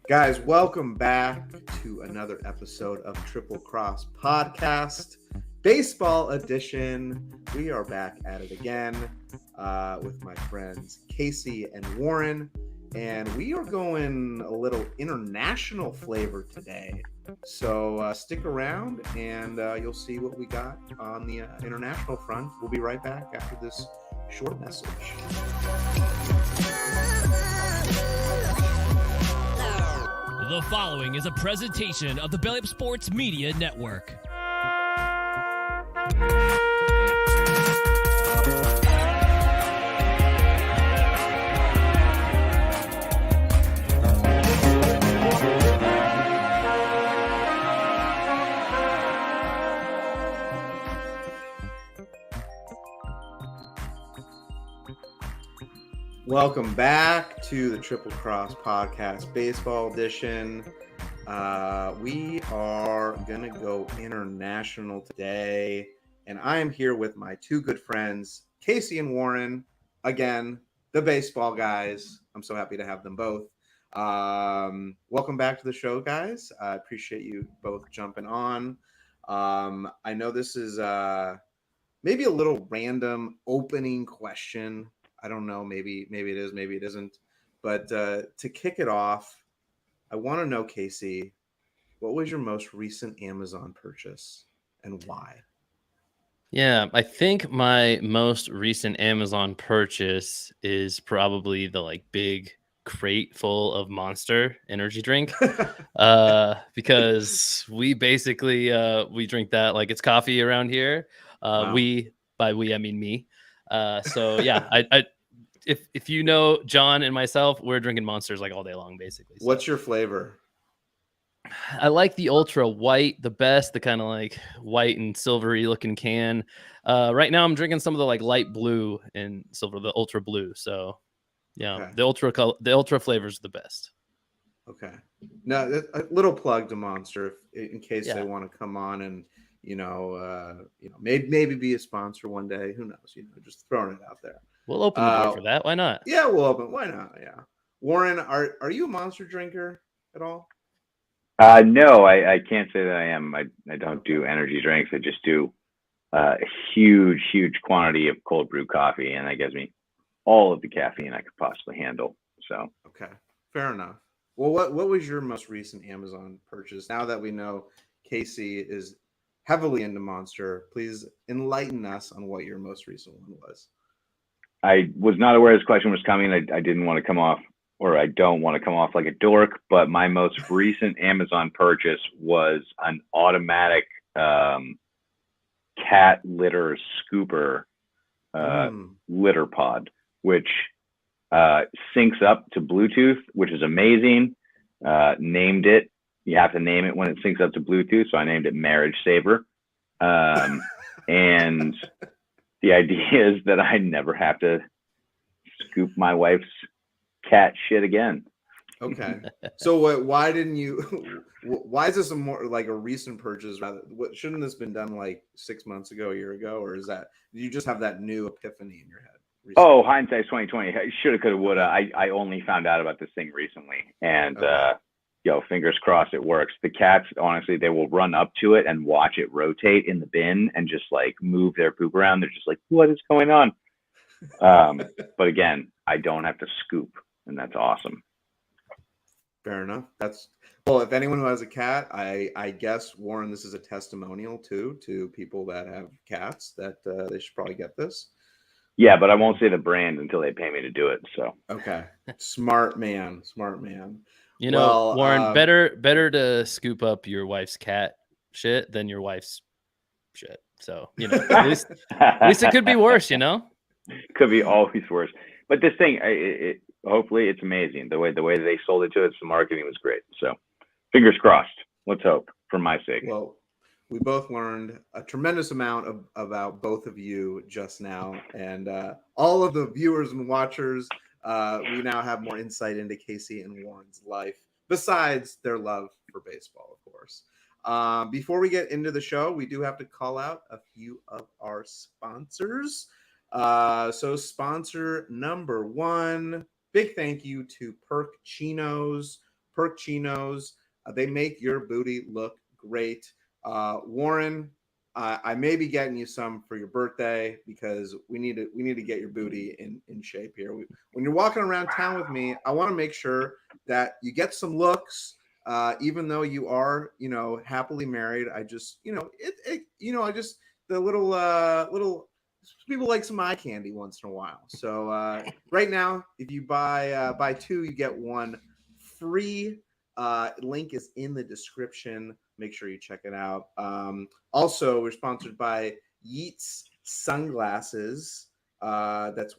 Guys, welcome back to another episode of Triple Cross Podcast, Baseball Edition. We are back at it again with my friends Casey and Warren, and we are going a little international flavor today. So stick around and you'll see what we got on the international front. We'll be right back after this short message. The following is a presentation of the Belly Up Sports Media Network. Welcome back to the Triple Cross Podcast Baseball Edition. We are going to go international today, and I am here with my two good friends, Casey and Warren. Again, the baseball guys. I'm so happy to have them both. Welcome back to the show, guys. I appreciate you both jumping on. I know this is maybe a little random opening question. I don't know. Maybe it is. Maybe it isn't. But to kick it off, I want to know, Casey, what was your most recent Amazon purchase and why? Yeah, I think my most recent Amazon purchase is probably the big crate full of Monster energy drink. Because we basically we drink that like it's coffee around here. Wow. By we I mean me. So yeah, I if you know John and myself, we're drinking Monsters like all day long, basically. So. What's your flavor? I like the ultra white the best, the kind of like white and silvery looking can. Right now I'm drinking some of the like light blue and silver, the ultra blue. So yeah, Okay. the ultra flavors are the best. Okay. Now a little plug to Monster in case Yeah. they want to come on and maybe be a sponsor one day. Who knows? Just throwing it out there. We'll open the door for that. Why not? Yeah, we'll open. Why not? Yeah. Warren, are you a Monster drinker at all? No, I can't say that I am. I don't do energy drinks. I just do a huge quantity of cold brew coffee, and that gives me all of the caffeine I could possibly handle. So okay, fair enough. Well, what was your most recent Amazon purchase? Now that we know Casey is heavily into Monster, please enlighten us on what your most recent one was. I was not aware this question was coming. I didn't want to come off, or I don't want to come off like a dork, but my most recent Amazon purchase was an automatic cat litter scooper litter pod, which syncs up to Bluetooth, which is amazing. Named it. You have to name it when it syncs up to Bluetooth, so I named it Marriage Saver. And the idea is that I never have to scoop my wife's cat shit again. Okay. So why didn't you? Why is this a more like a recent purchase? Rather, shouldn't this been done like 6 months ago, a year ago, or did you just have that new epiphany in your head recently? Oh, hindsight's 2020. Shoulda, coulda, woulda. I only found out about this thing recently, and fingers crossed it works. The cats, honestly, they will run up to it and watch it rotate in the bin and just like move their poop around. They're just like, what is going on? But again, I don't have to scoop, and that's awesome. Fair enough. If anyone who has a cat, I guess, Warren, this is a testimonial too to people that have cats that they should probably get this. Yeah, but I won't say the brand until they pay me to do it. So okay, smart man. Warren, better to scoop up your wife's cat shit than your wife's shit. So at least it could be worse. Could be always worse. But this thing, hopefully it's amazing. The way they sold it to us, the marketing was great. So fingers crossed. Let's hope for my sake. Well, we both learned a tremendous amount about both of you just now, and all of the viewers and watchers. We now have more insight into Casey and Warren's life, besides their love for baseball, of course. Before we get into the show, we do have to call out a few of our sponsors. So sponsor number one, big thank you to Perk Chinos. Perk Chinos, they make your booty look great. Warren, I may be getting you some for your birthday because we need to get your booty in shape here. When you're walking around town with me, I want to make sure that you get some looks. Even though you are, happily married, I just, I just the little people like some eye candy once in a while. So right now, if you buy two, you get one free. Link is in the description. Make sure you check it out. Also, we're sponsored by Yeetz Sunglasses. That's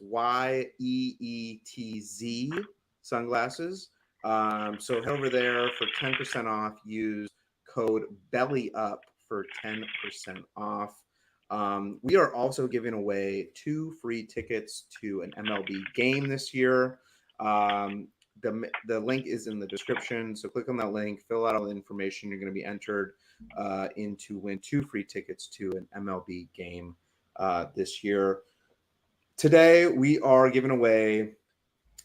YEETZ Sunglasses. So head over there for 10% off. Use code BELLYUP for 10% off. We are also giving away 2 free tickets to an MLB game this year. The link is in the description, so click on that link, fill out all the information. You're going to be entered in to win 2 free tickets to an MLB game this year. Today, we are giving away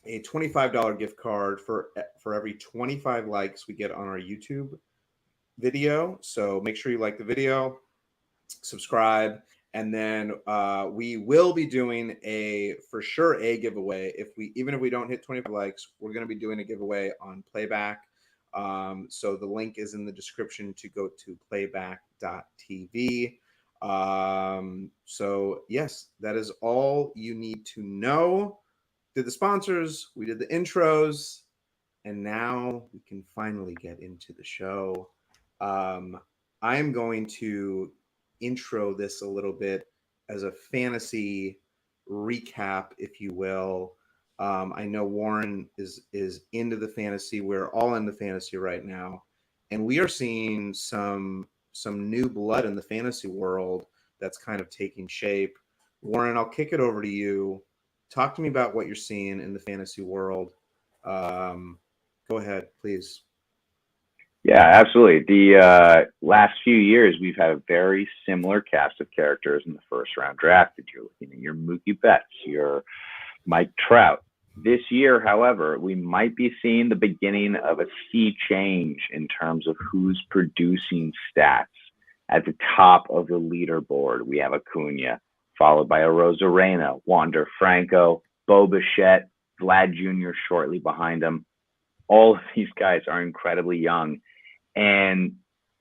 a $25 gift card for every 25 likes we get on our YouTube video. So make sure you like the video, subscribe, and then we will be doing for sure a giveaway. Even if we don't hit 25 likes, we're going to be doing a giveaway on PlayBack. So the link is in the description to go to playback.tv. So yes, that is all you need to know. Did the sponsors, we did the intros, and now we can finally get into the show. I am going to intro this a little bit as a fantasy recap, if you will. I know Warren is into the fantasy. We're all into fantasy right now, and we are seeing some new blood in the fantasy world that's kind of taking shape. Warren, I'll kick it over to you. Talk to me about what you're seeing in the fantasy world. Go ahead, please. Yeah, absolutely. The last few years, we've had a very similar cast of characters in the first round drafted. You're looking at your Mookie Betts, your Mike Trout. This year, however, we might be seeing the beginning of a sea change in terms of who's producing stats. At the top of the leaderboard, we have Acuna, followed by Arozarena, Wander Franco, Bo Bichette, Vlad Jr. shortly behind him. All of these guys are incredibly young. And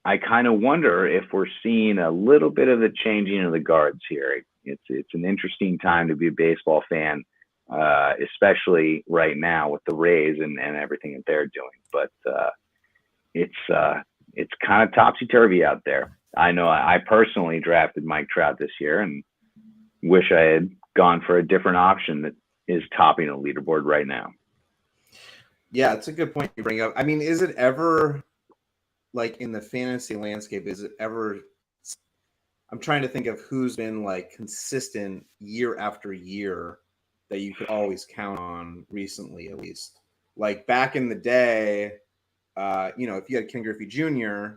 I kind of wonder if we're seeing a little bit of the changing of the guards here. It's an interesting time to be a baseball fan, especially right now with the Rays and everything that they're doing. But it's kind of topsy-turvy out there. I know I personally drafted Mike Trout this year and wish I had gone for a different option that is topping the leaderboard right now. Yeah, it's a good point you bring up. I mean, is it ever, like, in the fantasy landscape, I'm trying to think of who's been, like, consistent year after year that you could always count on recently, at least. Like, back in the day, if you had Ken Griffey Jr.,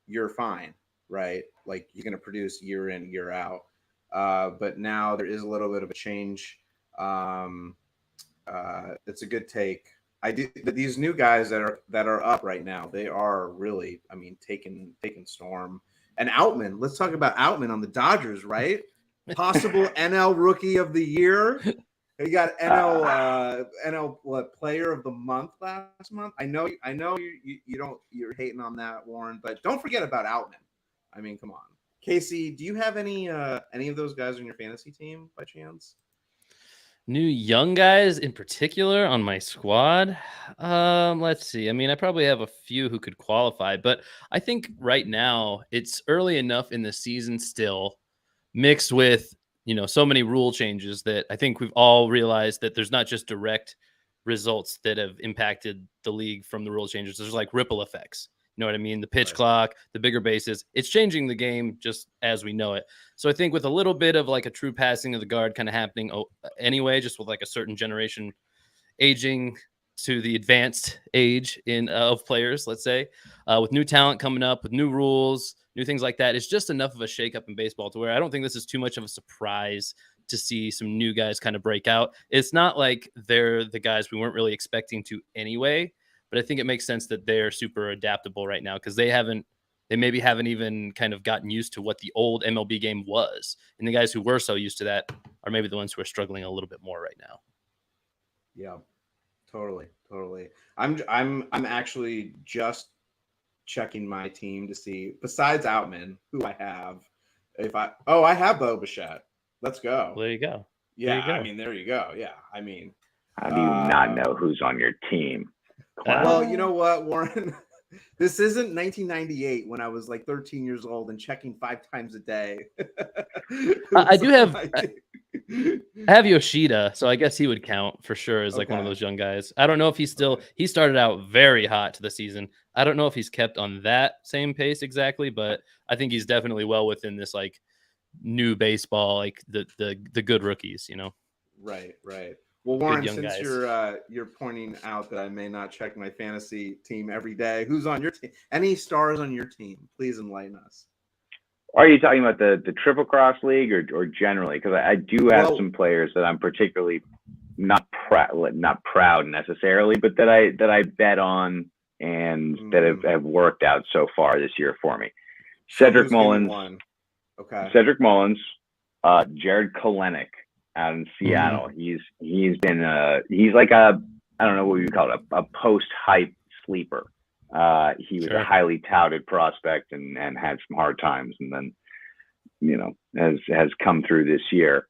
you're fine, right? Like, you're going to produce year in, year out. But now there is a little bit of a change. It's a good take. These new guys that are up right now, they are really, I mean, taking storm. And Outman, let's talk about Outman on the Dodgers, right? Possible NL Rookie of the Year. You got NL Player of the Month last month. I know you're hating on that, Warren, but don't forget about Outman. I mean, come on. Casey, do you have any of those guys on your fantasy team by chance? New young guys in particular on my squad. Let's see. I mean, I probably have a few who could qualify, but I think right now it's early enough in the season still, mixed with, so many rule changes that I think we've all realized that there's not just direct results that have impacted the league from the rule changes. There's like ripple effects. You know what I mean? The pitch clock, the bigger bases, it's changing the game just as we know it. So I think with a little bit of like a true passing of the guard kind of happening anyway, just with like a certain generation aging to the advanced age of players, let's say, with new talent coming up, with new rules, new things like that, it's just enough of a shakeup in baseball to where I don't think this is too much of a surprise to see some new guys kind of break out. It's not like they're the guys we weren't really expecting to anyway, but I think it makes sense that they're super adaptable right now because they maybe haven't even kind of gotten used to what the old MLB game was. And the guys who were so used to that are maybe the ones who are struggling a little bit more right now. Yeah, totally. I'm actually just checking my team to see, besides Outman, who I have. I have Bo Bichette. Let's go. Well, there you go. Yeah, I mean, there you go. Yeah, I mean, how do you not know who's on your team? Well, you know what, Warren? This isn't 1998 when I was like 13 years old and checking 5 times a day. I do have I have Yoshida, so I guess he would count for sure as like one of those young guys. I don't know if he started out very hot to the season. I don't know if he's kept on that same pace exactly, but I think he's definitely well within this like new baseball, like the good rookies, you know. Right. Well, Warren, since guys. You're pointing out that I may not check my fantasy team every day, who's on your team? Any stars on your team? Please enlighten us. Are you talking about the Triple Cross League or generally? Because I do have some players that I'm particularly not proud necessarily, but that I bet on and that have worked out so far this year for me. Cedric Mullins. Okay. Cedric Mullins, Jared Kelenic out in Seattle. He's been he's like I don't know what you call it, a post hype sleeper. He was a highly touted prospect and had some hard times, and then has come through this year.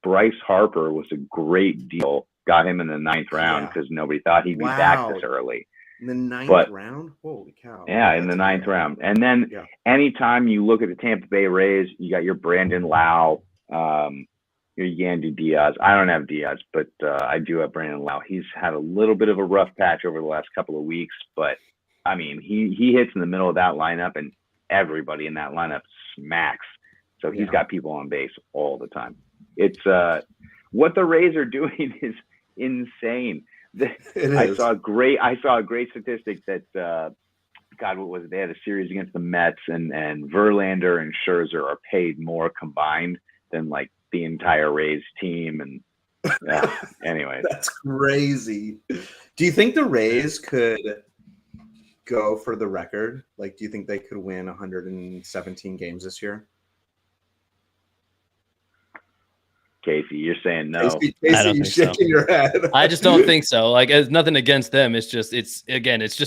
Bryce Harper was a great deal. Got him in the 9th round because nobody thought he'd be back this early. In the 9th round? Holy cow. Yeah, in the 9th round. And then anytime you look at the Tampa Bay Rays, you got your Brandon Lau, your Yandy Diaz. I don't have Diaz, but I do have Brandon Lau. He's had a little bit of a rough patch over the last couple of weeks, but I mean, he hits in the middle of that lineup, and everybody in that lineup smacks. So he's got people on base all the time. It's what the Rays are doing is insane. I saw a great statistic that what was it? They had a series against the Mets, and Verlander and Scherzer are paid more combined than like the entire Rays team. And anyway, that's crazy. Do you think the Rays could go for the record? Like, do you think they could win 117 games this year? Casey, you're saying no. Casey, you're shaking your head. I just don't think so. Like, it's nothing against them. It's just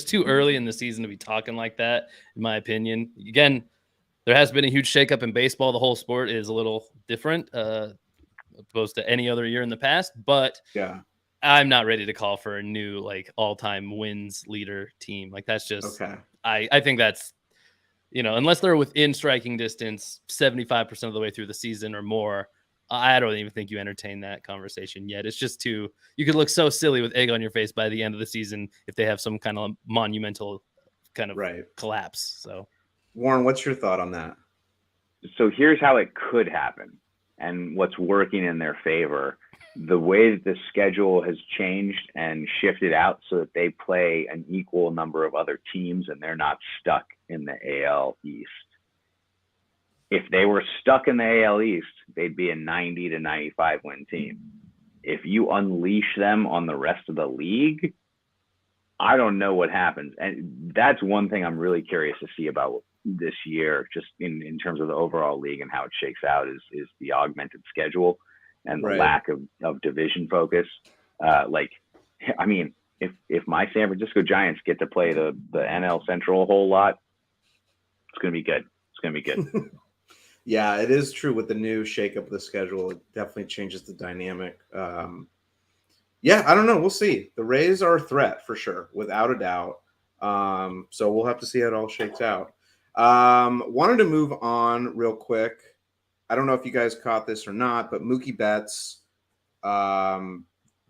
too early in the season to be talking like that, in my opinion. Again, there has been a huge shakeup in baseball. The whole sport is a little different opposed to any other year in the past. But I'm not ready to call for a new like all-time wins leader team. Like, that's just I think that's unless they're within striking distance 75% of the way through the season or more. I don't even think you entertain that conversation yet. It's just you could look so silly with egg on your face by the end of the season if they have some kind of monumental kind of collapse. So, Warren, what's your thought on that? So here's how it could happen and what's working in their favor. The way that the schedule has changed and shifted out so that they play an equal number of other teams and they're not stuck in the AL East. If they were stuck in the AL East, they'd be a 90 to 95 win team. If you unleash them on the rest of the league, I don't know what happens. And that's one thing I'm really curious to see about this year, just in terms of the overall league and how it shakes out, is the augmented schedule and the lack of division focus. If my San Francisco Giants get to play the NL Central a whole lot, it's going to be good. It's going to be good. Yeah, it is true with the new shakeup of the schedule. It definitely changes the dynamic. I don't know. We'll see. The Rays are a threat for sure, without a doubt. So we'll have to see how it all shakes out. Wanted to move on real quick. I don't know if you guys caught this or not, but Mookie Betts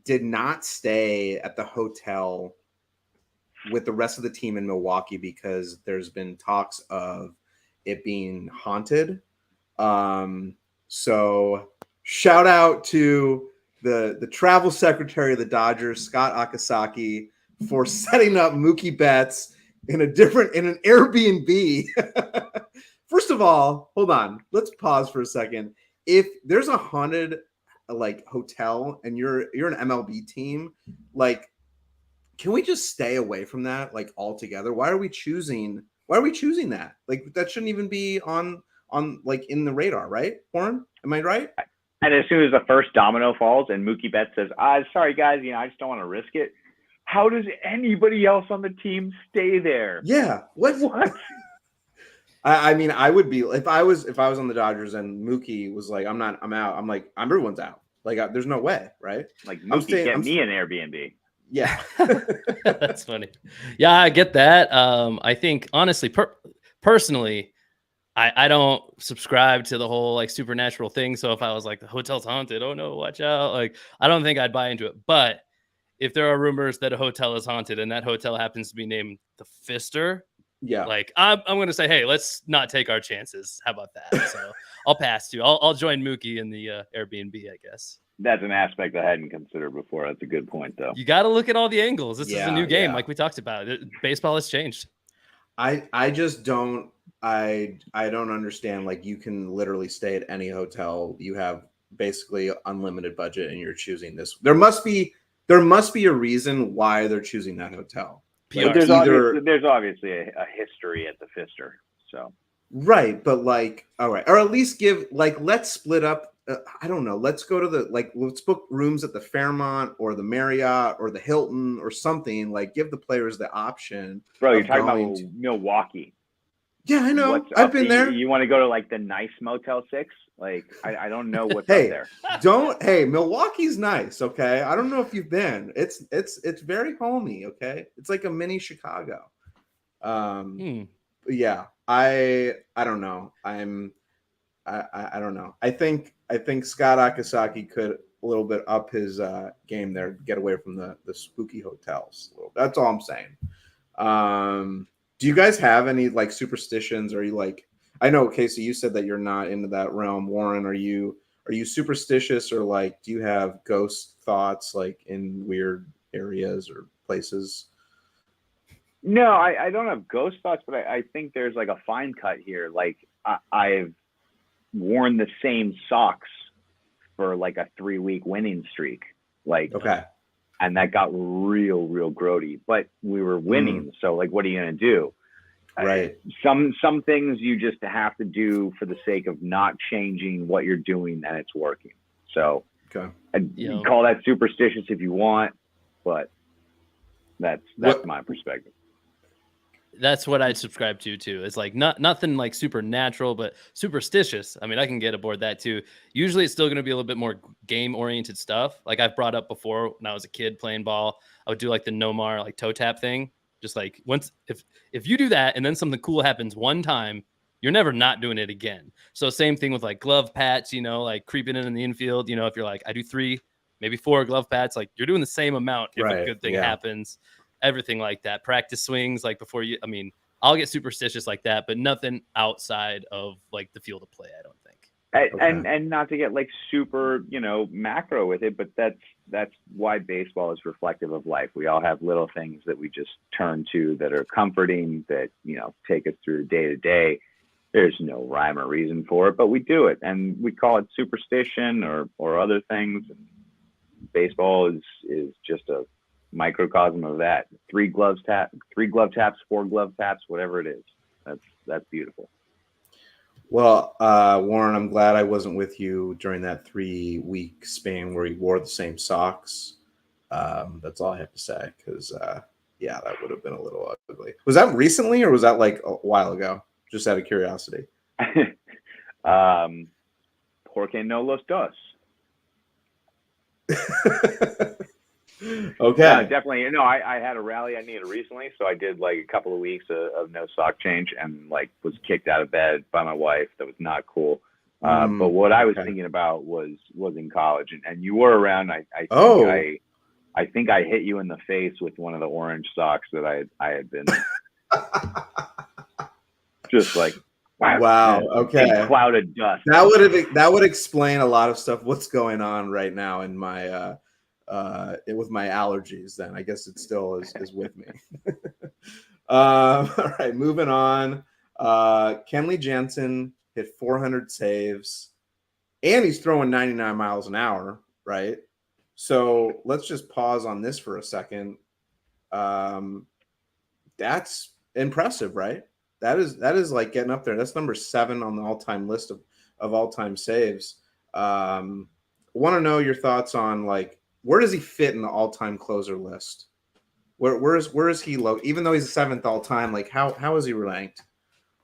did not stay at the hotel with the rest of the team in Milwaukee because there's been talks of it being haunted. So shout out to the travel secretary of the Dodgers, Scott Akasaki, for setting up Mookie Betts in an Airbnb. First of all, hold on. Let's pause for a second. If there's a haunted like hotel and you're an MLB team, like, can we just stay away from that like altogether? Why are we choosing that? Like that shouldn't even be on like in the radar, right? Warren, am I right? And as soon as the first domino falls and Mookie Betts says, sorry guys, I just don't want to risk it. How does anybody else on the team stay there? Yeah. What? I mean, I would be if I was on the Dodgers and Mookie was like, I'm out. I'm like, everyone's out. Like, there's no way, right? Like, Mookie, get me an Airbnb. Yeah. That's funny. Yeah, I get that. I think honestly, personally, I don't subscribe to the whole like supernatural thing. So if I was like the hotel's haunted, oh no, watch out. Like, I don't think I'd buy into it. But if there are rumors that a hotel is haunted and that hotel happens to be named the Pfister, yeah, like I'm going to say, hey, let's not take our chances. How about that? So I'll pass too. I'll join Mookie in the Airbnb, I guess. That's an aspect I hadn't considered before. That's a good point, though. You got to look at all the angles. This is a new game, yeah. like we talked about. Baseball has changed. I just don't. I don't understand. Like, you can literally stay at any hotel. You have basically unlimited budget, and you're choosing this. There must be a reason why they're choosing that hotel. Like, there's obviously a history at the Pfister. So right, but like, all right, or at least give like, let's split up. I don't know. Let's go to let's book rooms at the Fairmont or the Marriott or the Hilton or something. Like, give the players the option. Bro, you're talking about Milwaukee. Yeah, I know. I've been there. You want to go to like the nice Motel 6? Like, I don't know what's up there. Hey, Milwaukee's nice. Okay, I don't know if you've been. It's very homey. Okay, it's like a mini Chicago. Yeah, I don't know. I don't know. I think Scott Akasaki could a little bit up his game there, get away from the spooky hotels. That's all I'm saying. Do you guys have any like superstitions? Are you like, I know, Casey, you said that you're not into that realm. Warren, are you superstitious, or like, do you have ghost thoughts like in weird areas or places? No, I don't have ghost thoughts, but I think there's like a fine cut here. Like, I've worn the same socks for like a 3-week winning streak. Like, okay. And that got real grody, but we were winning. So like, what are you going to do? Right. Some things you just have to do for the sake of not changing what you're doing, and it's working. So you can call that superstitious if you want, but that's my perspective. That's what I'd subscribe to too. It's like nothing like supernatural, but superstitious. I mean, I can get aboard that too. Usually it's still going to be a little bit more game oriented stuff. Like I've brought up before when I was a kid playing ball, I would do like the Nomar, like toe tap thing. Just like once, if you do that and then something cool happens one time, you're never not doing it again. So same thing with like glove pats, like creeping in the infield, if you're like, I do 3, maybe 4 glove pats, like you're doing the same amount. If a good thing happens. Everything like that. Practice swings, like before I'll get superstitious like that, but nothing outside of like the field of play, I don't think. And not to get like super, macro with it, but that's why baseball is reflective of life. We all have little things that we just turn to that are comforting, that, take us through day to day. There's no rhyme or reason for it, but we do it, and we call it superstition or other things. And baseball is just a microcosm of that. 3 glove taps, 4 glove taps, whatever it is. That's beautiful. Well, Warren, I'm glad I wasn't with you during that 3-week span where you wore the same socks. That's all I have to say, because that would have been a little ugly. Was that recently, or was that like a while ago? Just out of curiosity. Porque no los dos. Okay. Definitely. I had a rally I needed recently, so I did like a couple of weeks of no sock change, and like was kicked out of bed by my wife. That was not cool. But what I was thinking about was in college, and you were around. I think I hit you in the face with one of the orange socks that I had been just like, wow. Okay. Big cloud of dust. That would explain a lot of stuff. What's going on right now in my with my allergies? Then I guess it still is with me. All right, moving on. Kenley Jansen hit 400 saves. and he's throwing 99 miles an hour, right? So let's just pause on this for a second. That's impressive, right? That is like getting up there. That's number 7 on the all-time list of all-time saves. Want to know your thoughts on, like, where does he fit in the all-time closer list? Where is he low? Even though he's the 7th all-time, like how is he ranked?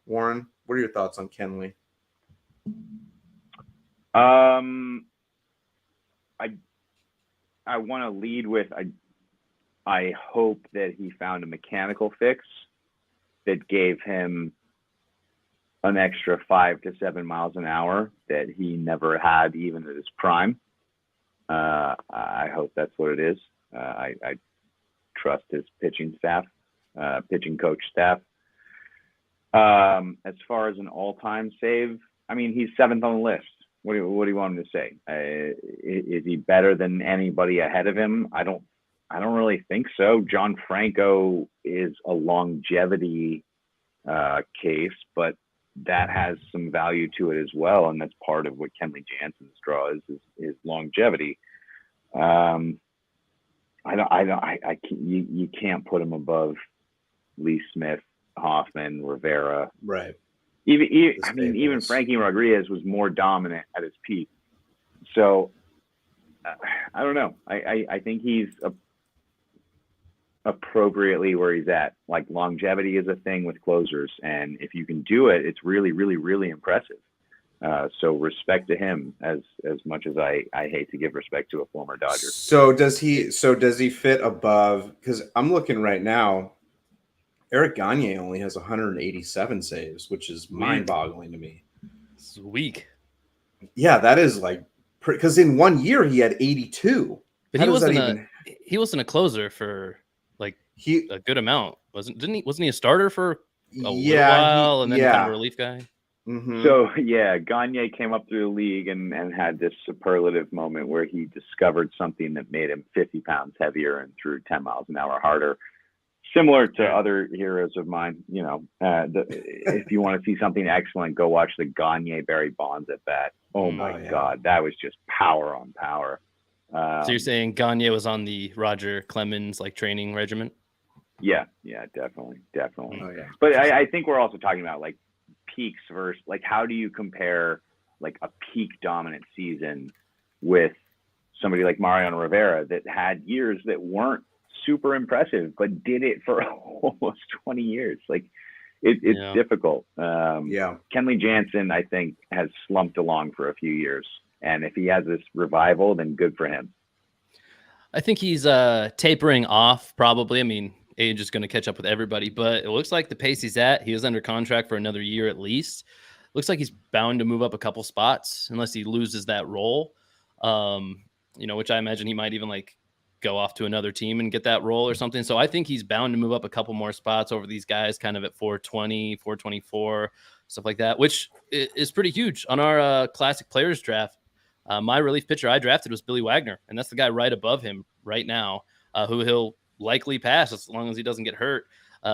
Warren, what are your thoughts on Kenley? I want to lead with I hope that he found a mechanical fix that gave him an extra 5 to 7 miles an hour that he never had even at his prime. I hope that's what it is. I trust his pitching staff, pitching coach staff. As far as an all-time save, I mean, he's 7th on the list. What do you want him to say? Is he better than anybody ahead of him? I don't really think so. John Franco is a longevity case, but that has some value to it as well, and that's part of what Kenley Jansen's draw is longevity. You can't put him above Lee Smith, Hoffman, Rivera. Right. Even Frankie Rodriguez was more dominant at his peak. So I don't know. I think he's appropriately where he's at. Like, longevity is a thing with closers, and if you can do it, it's really, really, really impressive. So respect to him as much as I hate to give respect to a former Dodger. So does he fit above? Because I'm looking right now. Eric Gagne only has 187 saves, which is mind-boggling to me. It's weak. Yeah, that is like, because in 1 year he had 82. But he wasn't a closer for like a good amount, wasn't he a starter for a little while and then kind of a relief guy? Mm-hmm. So yeah, Gagne came up through the league and had this superlative moment where he discovered something that made him 50 pounds heavier and threw 10 miles an hour harder. Similar to other heroes of mine, if you want to see something excellent, go watch the Gagne Barry Bonds at bat. Oh my God, that was just power on power. So you're saying Gagne was on the Roger Clemens training regimen? Yeah, definitely. Oh, yeah. But I think we're also talking about like peaks versus how do you compare like a peak dominant season with somebody like Mariano Rivera that had years that weren't super impressive, but did it for almost 20 years. It's difficult. Kenley Jansen, I think, has slumped along for a few years. And if he has this revival, then good for him. I think he's tapering off, probably. I mean, age is going to catch up with everybody, but it looks like the pace he's at, he is under contract for another year at least. Looks like he's bound to move up a couple spots unless he loses that role, which I imagine he might even go off to another team and get that role or something. So I think he's bound to move up a couple more spots over these guys kind of at 420, 424, stuff like that, which is pretty huge. On our classic players draft, my relief pitcher I drafted was Billy Wagner, and that's the guy right above him right now, who he'll likely pass as long as he doesn't get hurt.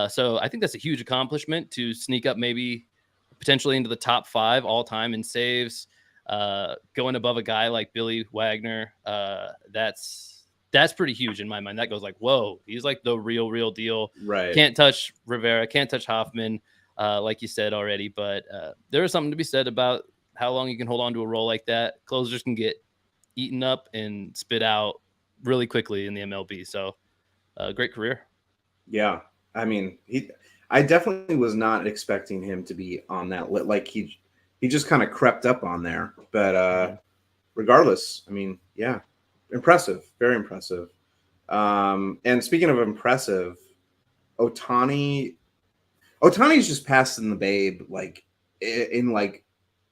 So I think that's a huge accomplishment to sneak up maybe potentially into the top 5 all time in saves, going above a guy like Billy Wagner. That's pretty huge in my mind. That goes whoa, he's like the real deal. Right. Can't touch Rivera, can't touch Hoffman, like you said already. But there is something to be said about how long you can hold on to a role like that. Closers can get eaten up and spit out really quickly in the MLB. So great career. Yeah. I mean, I definitely was not expecting him to be on that list. He just kind of crept up on there. But regardless, I mean, yeah. Impressive, very impressive. And speaking of impressive, Ohtani's just passing the Babe in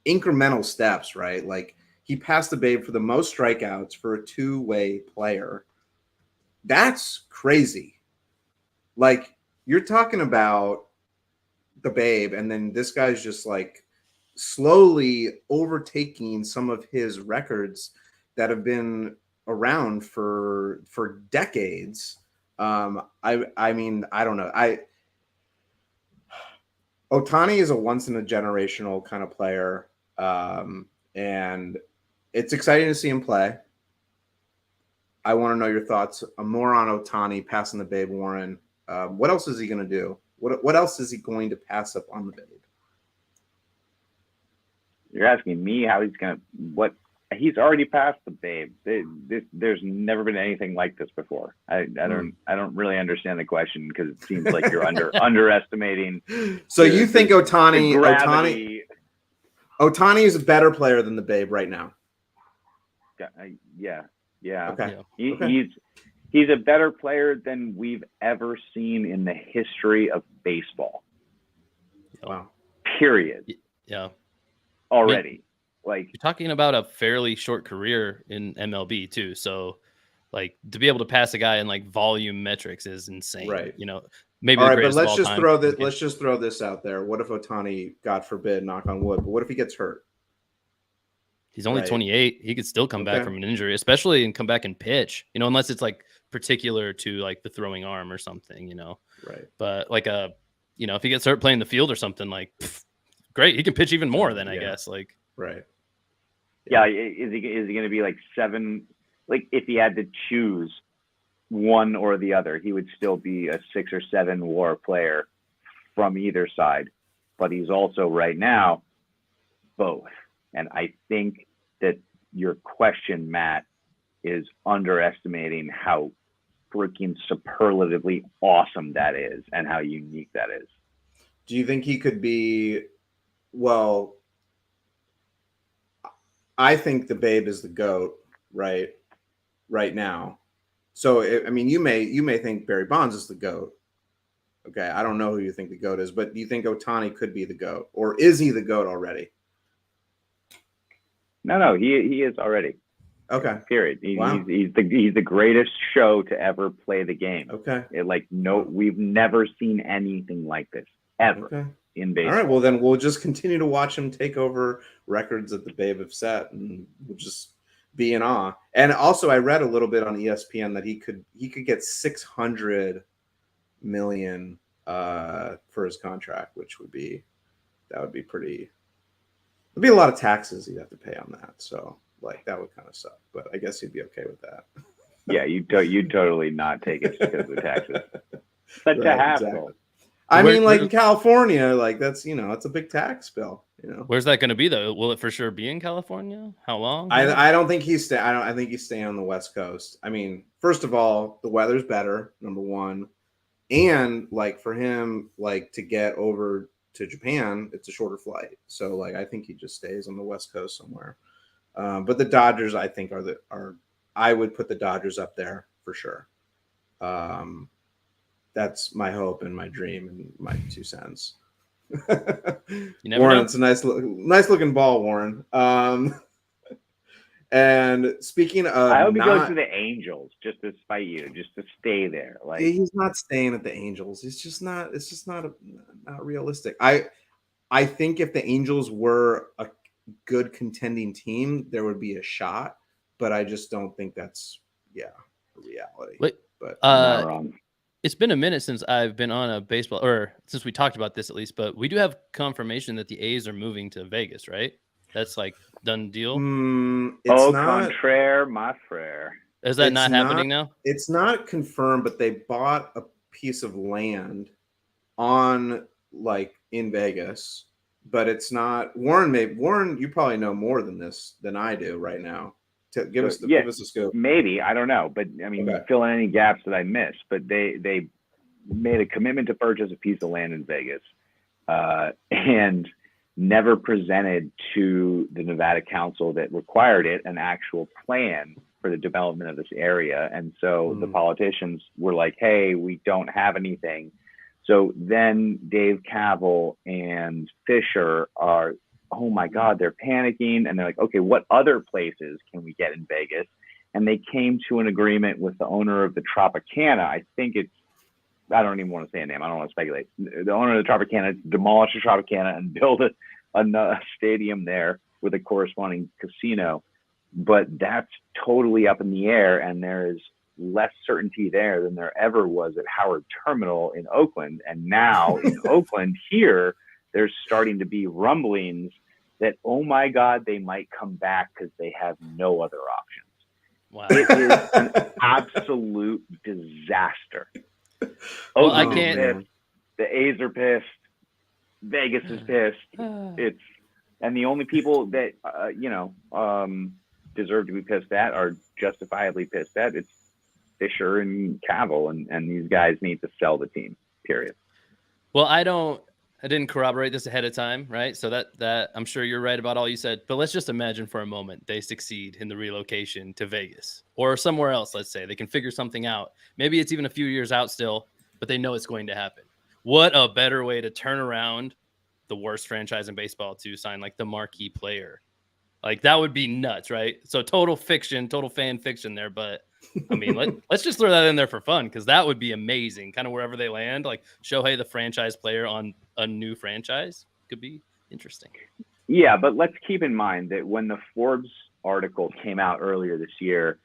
incremental steps, right? He passed the Babe for the most strikeouts for a two-way player. That's crazy. You're talking about the Babe, and then this guy's just slowly overtaking some of his records that have been around for decades. I mean, I don't know. Ohtani is a once in a generational kind of player. And it's exciting to see him play. I want to know your thoughts more on Ohtani passing the Babe Warren. What else is he going to do? What else is he going to pass up on the Babe? You're asking me how he's going to what? He's already passed the Babe. There's never been anything like this before. I don't really understand the question because it seems like you're underestimating. So you think Ohtani is a better player than the Babe right now? Yeah. Okay. He's a better player than we've ever seen in the history of baseball. Wow. Period. Yeah. Already. Like, you're talking about a fairly short career in MLB too. So like to be able to pass a guy in like volume metrics is insane. Right. You know, maybe all the right, but greatest of all time. let's just throw this out there. What if Ohtani, God forbid, knock on wood, but what if he gets hurt? He's only 28. He could still come back from an injury, especially and come back and pitch, you know, unless it's like particular to like the throwing arm or something, you know. Right. But like you know, if he gets hurt playing the field or something, like great, he can pitch even more then, I guess. Like, right. Yeah, is he going to be like 7? Like if he had to choose one or the other, he would still be a 6 or 7 WAR player from either side. But he's also right now both. And I think that your question, Matt, is underestimating how freaking superlatively awesome that is and how unique that is. Do you think he could be? Well, I think the Babe is the GOAT, right now. So, I mean, you may think Barry Bonds is the GOAT. Okay, I don't know who you think the GOAT is, but do you think Ohtani could be the GOAT? Or is he the GOAT already? No, he is already. Okay. Period. He's the greatest show to ever play the game. Okay. We've never seen anything like this, ever. In baseball. All right, well then we'll just continue to watch him take over records that the Babe have set, and we'll just be in awe. And also, I read a little bit on ESPN that he could get $600 million for his contract, which would be pretty. It'd be a lot of taxes he'd have to pay on that, so like that would kind of suck. But I guess he'd be okay with that. Yeah, you'd totally not take it because of the taxes. But to have though. I mean, like in California, like that's it's a big tax bill. You know, where's that going to be though? Will it for sure be in California? How long? I don't think he's staying. I think he's staying on the West Coast. I mean, first of all, the weather's better, number one, and like for him, like to get over to Japan, it's a shorter flight. So like, I think he just stays on the West Coast somewhere. But the Dodgers, I think, I would put the Dodgers up there for sure. That's my hope and my dream and my 2 cents. Warren, it's a nice looking ball, Warren. And speaking of, I hope he goes to the Angels just to spite you, just to stay there. Like he's not staying at the Angels. It's just not realistic. I think if the Angels were a good contending team, there would be a shot, but I just don't think that's a reality. Wait, but I'm not wrong. It's been a minute since I've been on a baseball, or since we talked about this at least, but we do have confirmation that the A's are moving to Vegas, right? That's like done deal. Contraire, my frere. Is that not happening now? It's not confirmed, but they bought a piece of land in Vegas, but it's not. Warren, you probably know more than I do right now. Give us a scoop. Maybe, I don't know, but I mean, fill in any gaps that I missed. But they made a commitment to purchase a piece of land in Vegas, and never presented to the Nevada Council that required it an actual plan for the development of this area. And so the politicians were like, "Hey, we don't have anything." So then Dave Cavill and Fisher are, oh my God, they're panicking. And they're like, okay, what other places can we get in Vegas? And they came to an agreement with the owner of the Tropicana. I don't even want to say a name. I don't want to speculate. The owner of the Tropicana to demolish the Tropicana and build a stadium there with a corresponding casino. But that's totally up in the air. And there is less certainty there than there ever was at Howard Terminal in Oakland. And now in Oakland here, there's starting to be rumblings that, oh my God, they might come back because they have no other options. Wow. It is an absolute disaster. Well, Oakland I can't. is pissed. The A's are pissed. Vegas is pissed. And the only people that deserve to be pissed at are justifiably pissed at. It's Fisher and Cavill, and these guys need to sell the team. Period. Well, I didn't corroborate this ahead of time, right? So that I'm sure you're right about all you said, but let's just imagine for a moment they succeed in the relocation to Vegas or somewhere else. Let's say they can figure something out. Maybe it's even a few years out still, but they know it's going to happen. What a better way to turn around the worst franchise in baseball to sign like the marquee player. Like that would be nuts, right? So total fiction, total fan fiction there, but I mean, let's just throw that in there for fun because that would be amazing. Kind of wherever they land, like Shohei, the franchise player on a new franchise, could be interesting. Yeah, but let's keep in mind that when the Forbes article came out earlier this year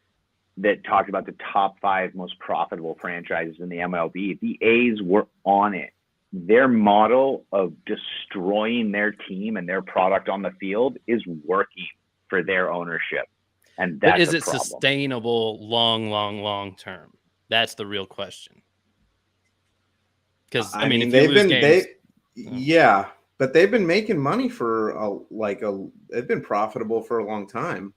that talked about the top 5 most profitable franchises in the MLB, the A's were on it. Their model of destroying their team and their product on the field is working for their ownership. And that's but is it problem. Sustainable long term? That's the real question. Because I mean, if they've you lose been games, yeah, but they've been making money for they've been profitable for a long time.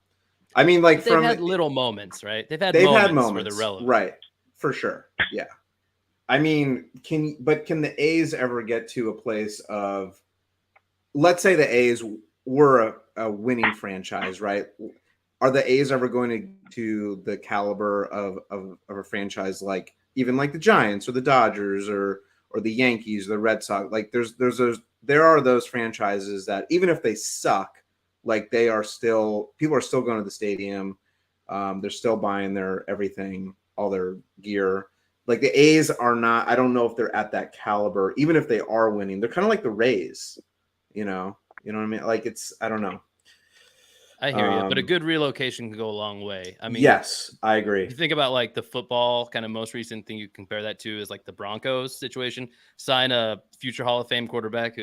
I mean, like they've had little moments, right? They've had moments where they're relevant, right? For sure, yeah. I mean, can the A's ever get to a place of, let's say the A's were a winning franchise, right? Are the A's ever going to the caliber of a franchise like even like the Giants or the Dodgers or the Yankees, the Red Sox? Like there are those franchises that even if they suck, like people are still going to the stadium. They're still buying their everything, all their gear. Like the A's are not, I don't know if they're at that caliber, even if they are winning. They're kind of like the Rays, you know what I mean? Like I don't know. I hear you, but a good relocation can go a long way. I mean, yes, I agree. If you think about like the football kind of most recent thing you compare that to is like the Broncos situation. Sign a future Hall of Fame quarterback.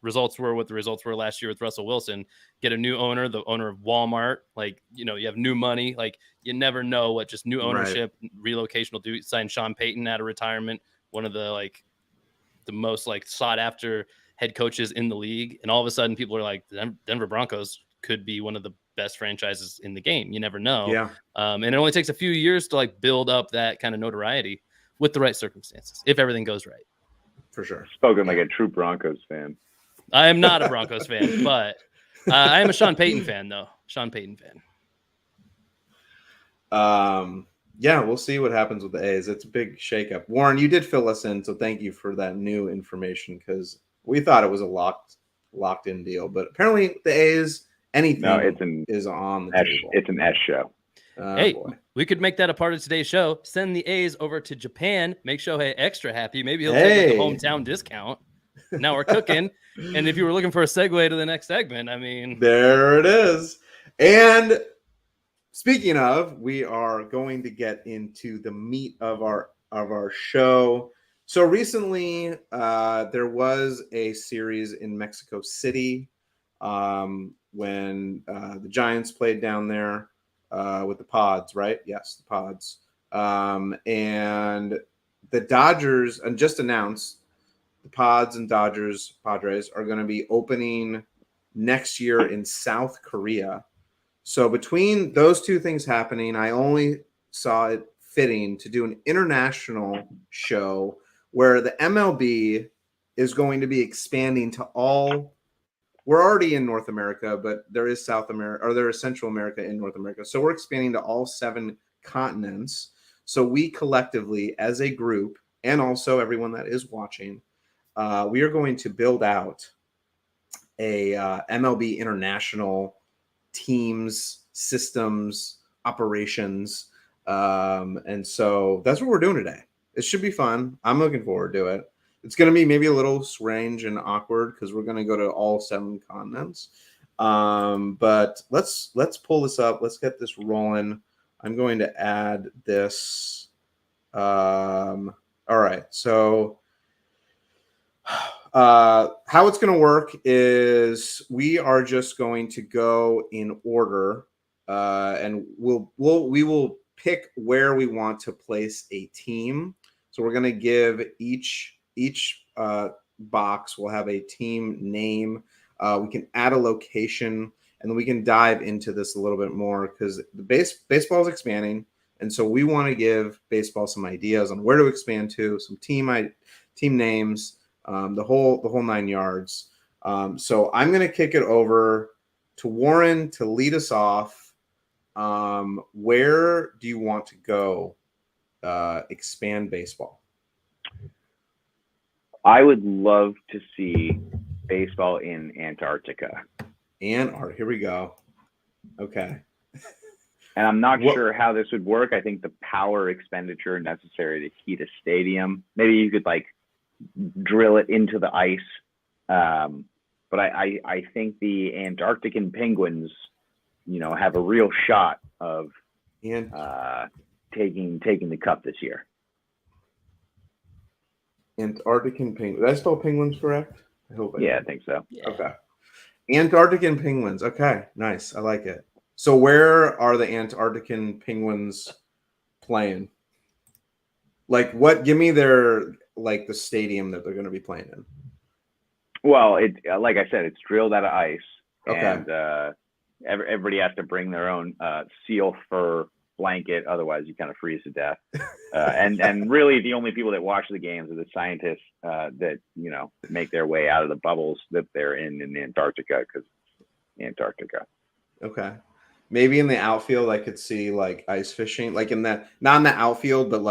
Results were what the results were last year with Russell Wilson. Get a new owner, the owner of Walmart. Like, you have new money. Like, you never know what just new ownership relocation will do. Sign Sean Payton out of retirement, one of the most sought after head coaches in the league, and all of a sudden people are like, the Denver Broncos could be one of the best franchises in the game. You never know. Yeah. And it only takes a few years to build up that kind of notoriety with the right circumstances, if everything goes right. For sure. Spoken like a true Broncos fan. I am not a Broncos fan, but I am a Sean Payton fan, though. Sean Payton fan. Yeah, we'll see what happens with the A's. It's a big shakeup. Warren, you did fill us in, so thank you for that new information because we thought it was a locked in deal, but apparently the A's, anything is on the table. It's an S show. Hey, boy. We could make that a part of today's show. Send the A's over to Japan. Make Shohei extra happy. Maybe he'll take a hometown discount. Now we're cooking. And if you were looking for a segue to the next segment, I mean, there it is. And speaking of, we are going to get into the meat of our show. So recently, there was a series in Mexico City when the Giants played down there with the Pods, right? Yes, the Pods. And the Dodgers just announced the Pods and Padres are going to be opening next year in South Korea. So between those two things happening, I only saw it fitting to do an international show where the MLB is going to be expanding to all. We're already in North America, but there is South America, or there is Central America in North America. So we're expanding to all 7 continents. So we collectively, as a group, and also everyone that is watching, we are going to build out a MLB international teams, systems, operations. And so that's what we're doing today. It should be fun. I'm looking forward to it. It's going to be maybe a little strange and awkward because we're going to go to all 7 continents. But let's pull this up. Let's get this rolling. I'm going to add this. All right. So how it's going to work is we are just going to go in order, and we will pick where we want to place a team. So we're going to give each box will have a team name. We can add a location, and then we can dive into this a little bit more because the baseball is expanding, and so we want to give baseball some ideas on where to expand to, some team names, the whole 9 yards. So I'm going to kick it over to Warren to lead us off. Where do you want to go expand baseball? I would love to see baseball in Antarctica. Here we go. Okay. And I'm not sure how this would work. I think the power expenditure necessary to heat a stadium, maybe you could like drill it into the ice. But I think the Antarctican penguins, have a real shot of taking the cup this year. Antarctican penguins. Did I spell penguins correct? I hope. I think so. Yeah. Okay. Antarctican penguins. Okay, nice. I like it. So where are the Antarctican penguins playing? Like what? Give me their the stadium that they're going to be playing in. Well, like I said, it's drilled out of ice, okay. And everybody has to bring their own seal fur blanket, otherwise you kind of freeze to death. And really, the only people that watch the games are the scientists that make their way out of the bubbles that they're in Antarctica, because Antarctica. Okay. Maybe in the outfield, I could see like ice fishing, like not in the outfield, but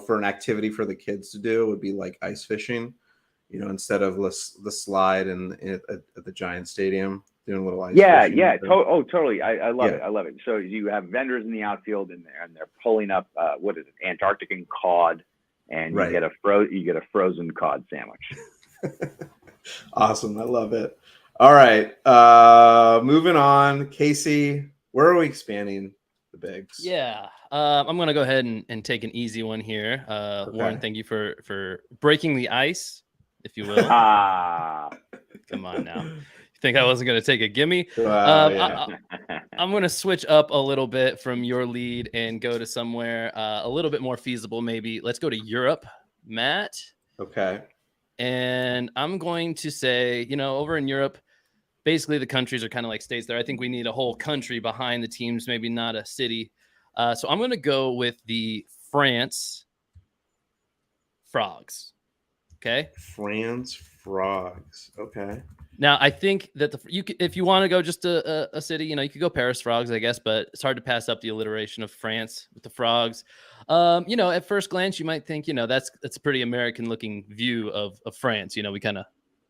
for an activity for the kids to do would be like ice fishing, instead of the slide at the Giant Stadium doing a little ice fishing. Yeah. Totally. I love it. I love it. So you have vendors in the outfield and they're pulling up, what is it? Antarctican cod, and you get a frozen cod sandwich. Awesome. I love it. All right. Moving on. Casey, where are we expanding the bigs? Yeah. I'm going to go ahead and take an easy one here. Okay. Warren, thank you for breaking the ice, if you will. Come on now. You think I wasn't going to take a gimme? Yeah. I'm going to switch up a little bit from your lead and go to somewhere a little bit more feasible, maybe. Let's go to Europe, Matt. Okay. And I'm going to say, over in Europe, basically the countries are kind of like states there. I think we need a whole country behind the teams, maybe not a city. So I'm going to go with the France Frogs. Okay. France Frogs. Okay. Now, I think that if you want to go just a city, you could go Paris Frogs, I guess, but it's hard to pass up the alliteration of France with the Frogs. At first glance, you might think, that's a pretty American looking view of France. We kind of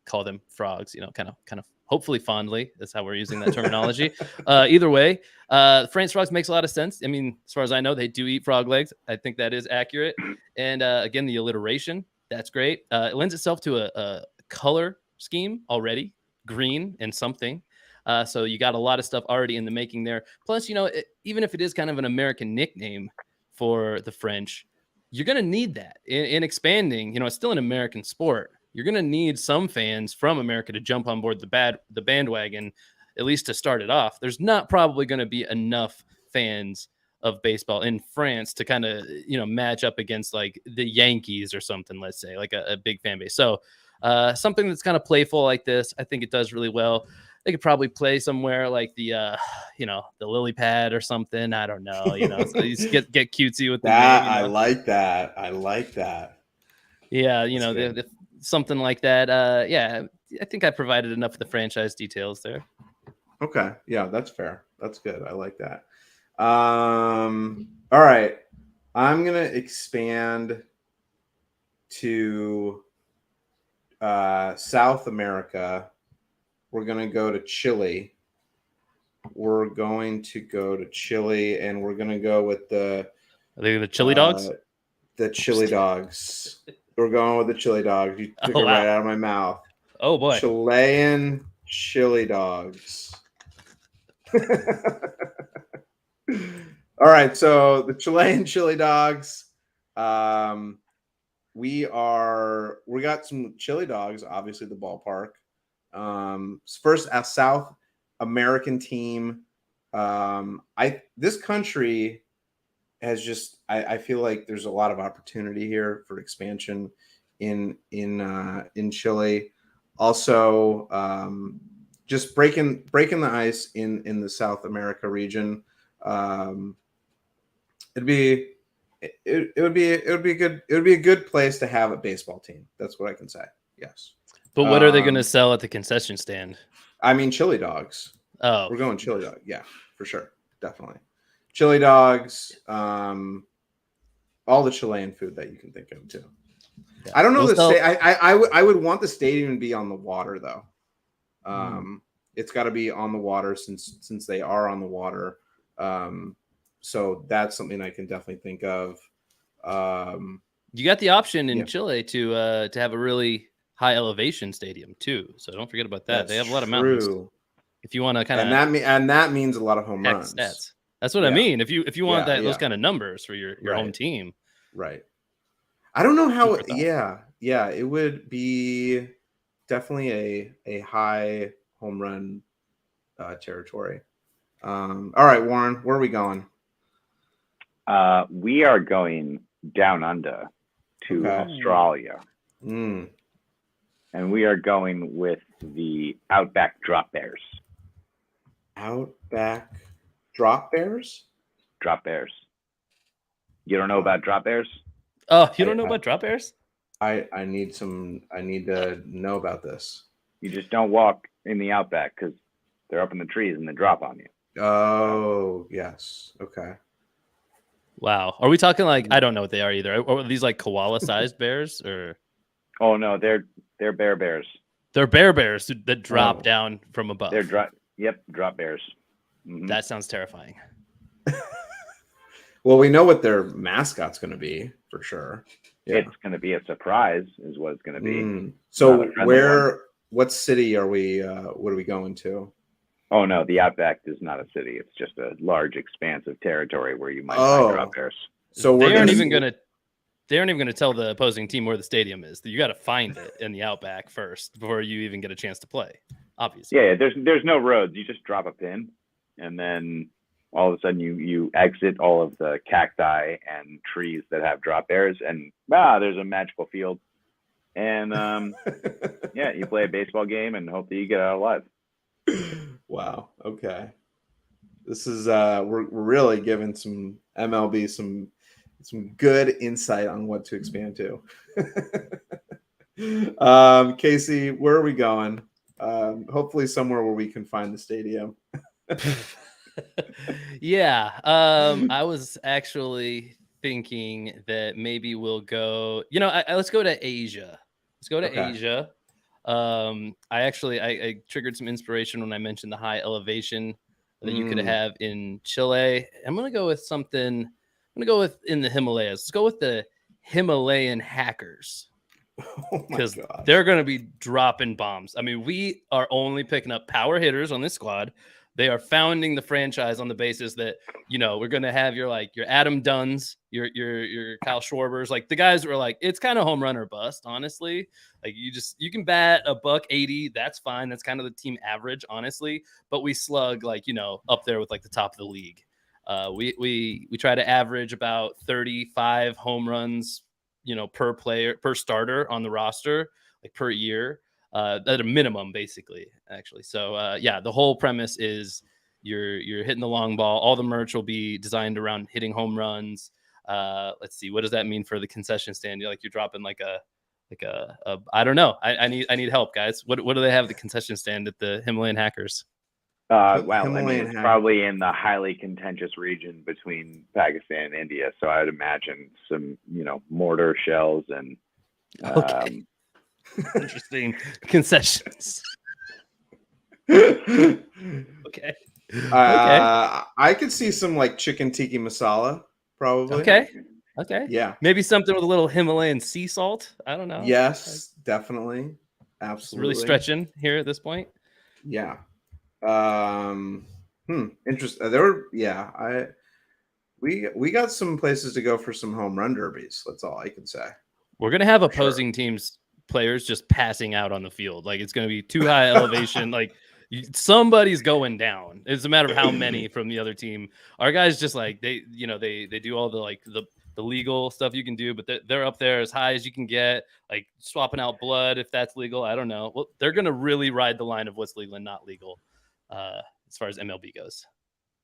call them frogs, kind of hopefully fondly. That's how we're using that terminology. Either way, France Frogs makes a lot of sense. I mean, as far as I know, they do eat frog legs. I think that is accurate. And again, the alliteration, that's great. It lends itself to a color scheme already, green and something. So you got a lot of stuff already in the making there. Plus, even if it is kind of an American nickname for the French, you're going to need that in expanding. It's still an American sport. You're going to need some fans from America to jump on board the bandwagon, at least to start it off. There's not probably going to be enough fans of baseball in France to kind of, match up against like the Yankees or something, let's say, like a big fan base. So something that's kind of playful like this, I think it does really well. They could probably play somewhere like the lily pad or something. I don't know, so you just get cutesy with that. The name, I like that. I like that. Yeah. Something like that. I think I provided enough of the franchise details there. Okay. Yeah, that's fair. That's good. I like that. All right. I'm going to expand to South America. We're going to go to Chile. And we're going to go with Are they the chili dogs? The chili dogs. We're going with the chili dogs. You took it right out of my mouth. Oh boy. Chilean chili dogs. All right, so the Chilean chili dogs. we got some chili dogs, obviously the ballpark. First, a South American team. This country has just I feel like there's a lot of opportunity here for expansion in Chile. Also, just breaking the ice in the South America region. It would be a good place to have a baseball team. That's what I can say. Yes. But what are they going to sell at the concession stand? I mean, chili dogs. Oh, We're going chili dog. Yeah, for sure. Definitely. Chili dogs. All the Chilean food that you can think of too. Yeah. I don't know I would want the stadium to be on the water though. It's got to be on the water since they are on the water. So that's something I can definitely think of. You got the option in Chile to have a really high elevation stadium too. So don't forget about that. They have a lot of mountains. If you want to kind of and that means a lot of home runs. Stats. That's what I mean. If you want those kind of numbers for your home team, right? I don't know how. Yeah, it would be definitely a high home run territory. All right, Warren, where are we going? We are going down under to Australia. And we are going with the Outback Drop Bears. Outback Drop Bears? Drop Bears. You don't know about Drop Bears? Oh, you don't know about Drop Bears? I need to know about this. You just don't walk in the Outback because they're up in the trees and they drop on you. Oh, yes. Okay. Wow. Are we talking like, I don't know what they are either. Are these like koala-sized bears or? Oh, no, they're bear bears. They're bear bears that drop down from above. They're drop bears. Mm-hmm. That sounds terrifying. Well, we know what their mascot's going to be for sure. Yeah. It's going to be a surprise is what it's going to be. So what city are we, what are we going to? Oh, no, the Outback is not a city. It's just a large expanse of territory where you might find drop bears. So they aren't even going to tell the opposing team where the stadium is. You got to find it in the Outback first before you even get a chance to play. Obviously. Yeah, there's no roads. You just drop a pin, and then all of a sudden you exit all of the cacti and trees that have drop bears, and there's a magical field. And you play a baseball game and hope that you get out alive. Wow. Okay. This is we're really giving some MLB some good insight on what to expand to. Casey, where are we going? Hopefully somewhere where we can find the stadium. Yeah. I was actually thinking that maybe we'll go, let's go to Asia. Let's go to Asia. I triggered some inspiration when I mentioned the high elevation that you could have in Chile. I'm going to go with in the Himalayas. Let's go with the Himalayan Hackers. Because they're going to be dropping bombs. I mean, we are only picking up power hitters on this squad. They are founding the franchise on the basis that, we're going to have your Adam Dunns, your Kyle Schwarbers, like the guys who are like, it's kind of home run or bust, honestly. Like you can bat $180. That's fine. That's kind of the team average, honestly. But we slug up there with the top of the league. We try to average about 35 home runs, per starter on the roster, per year. At a minimum, basically, actually. So, the whole premise is you're hitting the long ball. All the merch will be designed around hitting home runs. Let's see, what does that mean for the concession stand? You're dropping I don't know. I need help, guys. What do they have at the concession stand at the Himalayan Hackers? It's probably in the highly contentious region between Pakistan and India. So I would imagine some, mortar shells and. Interesting concessions. Okay. I could see some chicken tiki masala, probably. Okay. Yeah. Maybe something with a little Himalayan sea salt. I don't know. Yes, definitely. Absolutely. Really stretching here at this point. Yeah. Interesting. We got some places to go for some home run derbies. That's all I can say. We're gonna have opposing teams players just passing out on the field. Like it's gonna be too high elevation. Like somebody's going down. It's a matter of how many from the other team. Our guys just like they do all the like the legal stuff you can do, but they're up there as high as you can get, like swapping out blood if that's legal. I don't know. Well, they're gonna really ride the line of what's legal and not legal as far as MLB goes.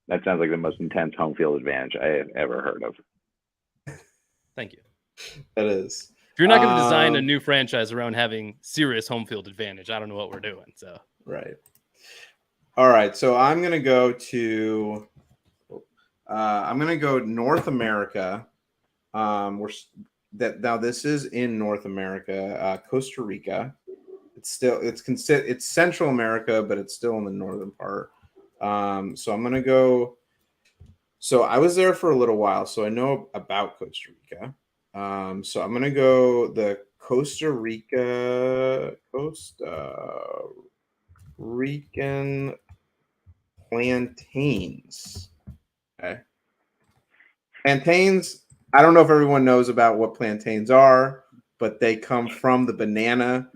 That sounds like the most intense home field advantage I have ever heard of. Thank you. That is. If you're not going to design a new franchise around having serious home field advantage, I don't know what we're doing. So right. All right. So I'm going to go to North America. Now this is in North America, Costa Rica. It's Central America, but it's still in the northern part. So I'm going to go. So I was there for a little while, so I know about Costa Rica. So I'm going to go the Costa Rican plantains. Okay. Plantains, I don't know if everyone knows about what plantains are, but they come from the banana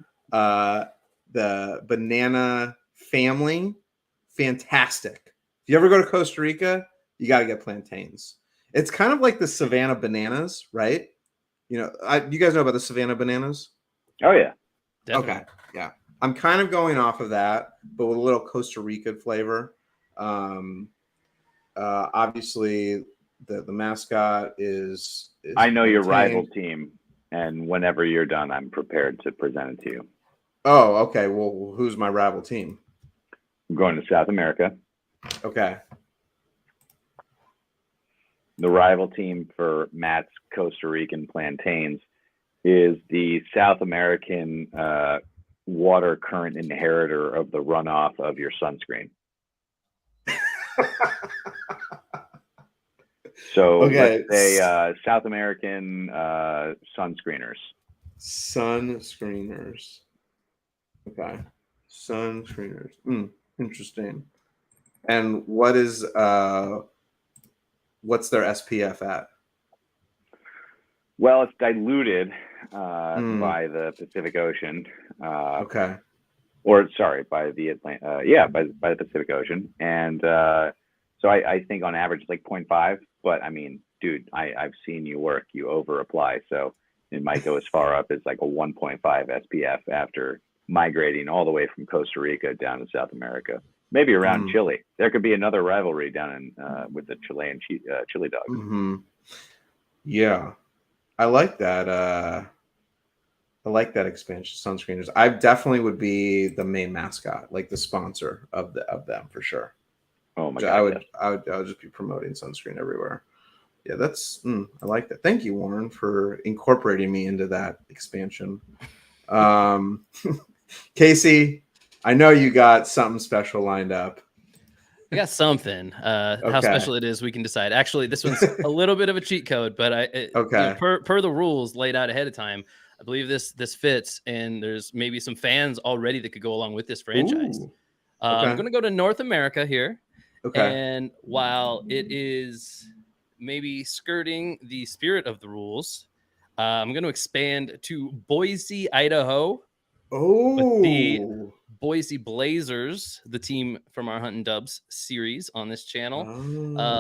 family. Fantastic. If you ever go to Costa Rica, you got to get plantains. It's kind of like the Savannah bananas, right? You guys know about the Savannah bananas? Oh, yeah. definitely. Okay. Yeah. I'm kind of going off of that, but with a little Costa Rica flavor. Obviously, the mascot is I know your plantain. rival team, and whenever you're done, I'm prepared to present it to you. Oh, okay. Well, who's my rival team? I'm going to South America. Okay. The rival team for Matt's Costa Rican plantains is the South American water current inheritor of the runoff of your sunscreen. So Okay. let's say South American sunscreeners. Sunscreeners. Okay. Sunscreeners. Interesting. And what's their SPF at? Well, it's diluted by the Pacific Ocean. Okay. Or sorry, by the by the Pacific Ocean. And so I think on average it's like 0.5. But I mean, dude, I've seen you work. You over apply, so it might go as far up as like a 1.5 SPF after migrating all the way from Costa Rica down to South America. Maybe around Chile. There could be another rivalry down in with the Chilean chili dog. Mm-hmm. Yeah, I like that. I like that expansion, sunscreeners. I definitely would be the main mascot, like the sponsor of them for sure. Oh my God! I yes. would just be promoting sunscreen everywhere. Yeah, that's I like that. Thank you, Warren, for incorporating me into that expansion. Casey, I know you got something special lined up. I got something. How special it is, we can decide. Actually, this one's a little bit of a cheat code, but per the rules laid out ahead of time, I believe this fits, and there's maybe some fans already that could go along with this franchise. I'm going to go to North America here. Okay. And while it is maybe skirting the spirit of the rules, I'm going to expand to Boise, Idaho. With the Boise Blazers, the team from our Huntin' Dubs series on this channel.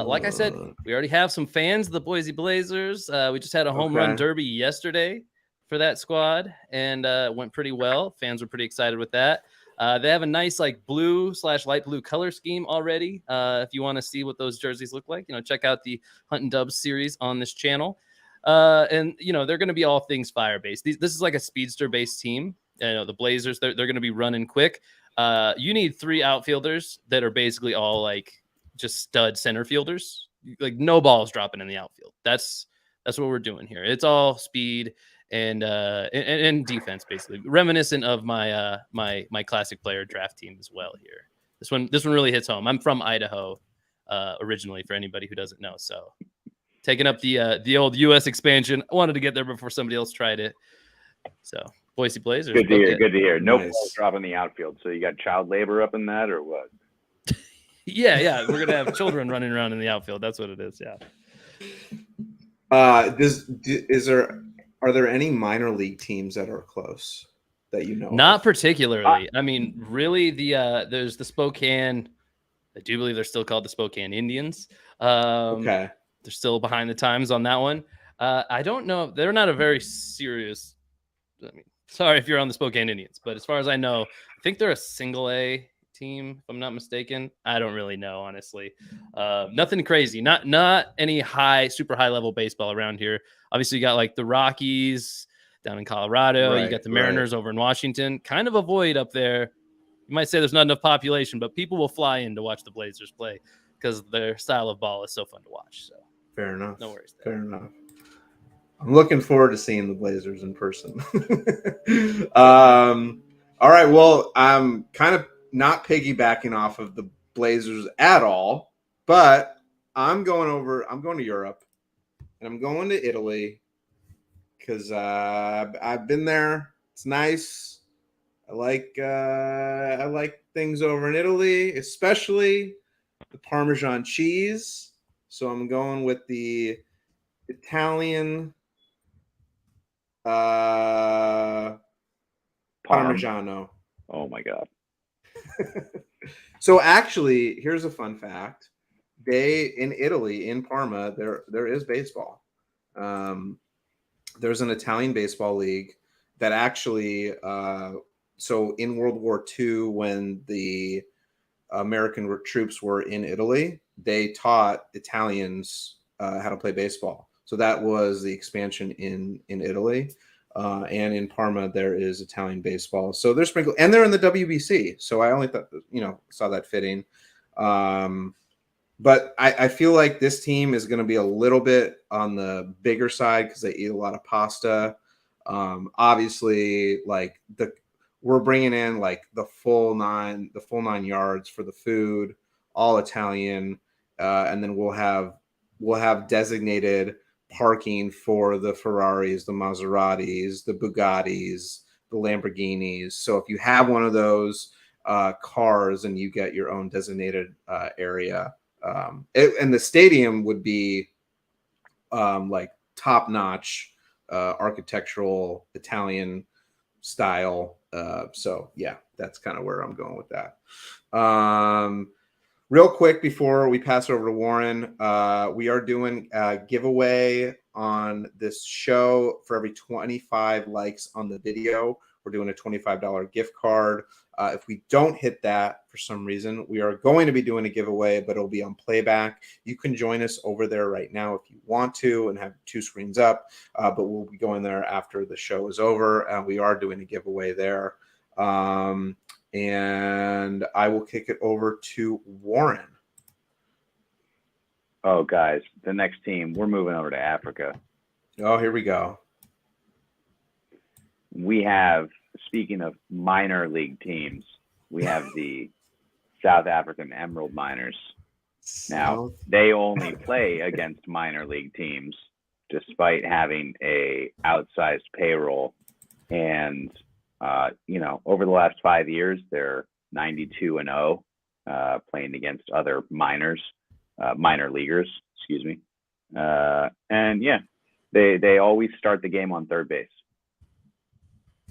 Like I said, we already have some fans of the Boise Blazers. We just had a home run derby yesterday for that squad, and it went pretty well. Fans were pretty excited with that. They have a nice like blue/light blue color scheme already. If you want to see what those jerseys look like, check out the Huntin' Dubs series on this channel. And they're going to be all things fire based. This is like a speedster based team. The Blazers, they're going to be running quick. You need 3 outfielders that are basically all like just stud center fielders. Like no balls dropping in the outfield. That's what we're doing here. It's all speed and defense, basically reminiscent of my my classic player draft team as well here. This one really hits home. I'm from Idaho originally, for anybody who doesn't know. So taking up the old U.S. expansion. I wanted to get there before somebody else tried it. So Boise Blazers. Good to hear. Good to hear. No Nice. balls dropping the outfield. So you got child labor up in that, or what? Yeah. We're gonna have children running around in the outfield. That's what it is. Yeah. Are there any minor league teams that are close that you know Not of? particularly. I mean, really, there's the Spokane. I do believe they're still called the Spokane Indians. Okay. They're still behind the times on that one. I don't know. They're not a very serious. I mean, sorry if you're on the Spokane Indians, but as far as I know, I think they're a single A team, if I'm not mistaken. I don't really know, honestly. Nothing crazy. Not any super high level baseball around here. Obviously, you got like the Rockies down in Colorado. You got the Mariners over in Washington. Kind of a void up there. You might say there's not enough population, but people will fly in to watch the Blazers play because their style of ball is so fun to watch. So Fair enough. no worries there. Fair enough. I'm looking forward to seeing the Blazers in person. All right. Well, I'm kind of not piggybacking off of the Blazers at all, but I'm going to Europe, and I'm going to Italy because I've been there. It's nice. I like things over in Italy, especially the Parmesan cheese. So I'm going with the Italian Parmigiano. Oh my God. So actually, here's a fun fact. In Italy, in Parma, there is baseball. There's an Italian baseball league that actually so in World War II, when the American troops were in Italy, they taught Italians how to play baseball. So that was the expansion in Italy. And in Parma, there is Italian baseball. So they're sprinkled, and they're in the WBC. So I only thought, saw that fitting. But I feel like this team is going to be a little bit on the bigger side because they eat a lot of pasta. Obviously, like we're bringing in like the full nine yards for the food, all Italian, and then we'll have designated parking for the Ferraris, the Maseratis, the Bugattis, the Lamborghinis. So if you have one of those cars and you get your own designated area, and the stadium would be like top-notch architectural Italian style. So yeah, that's kind of where I'm going with that. Real quick before we pass over to Warren, we are doing a giveaway on this show. For every 25 likes on the video, we're doing a $25 gift card. If we don't hit that for some reason, we are going to be doing a giveaway, but it'll be on PlayBack. You can join us over there right now if you want to and have two screens up, but we'll be going there after the show is over. We are doing a giveaway there. And I will kick it over to Warren. Oh, guys, the next team, we're moving over to Africa. Oh, here we go. We have, speaking of minor league teams, we have the South African Emerald Miners. Now, they only play against minor league teams despite having a outsized payroll. And, over the last 5 years, they're 92-0, playing against other minor leaguers, excuse me. And yeah, they always start the game on third base.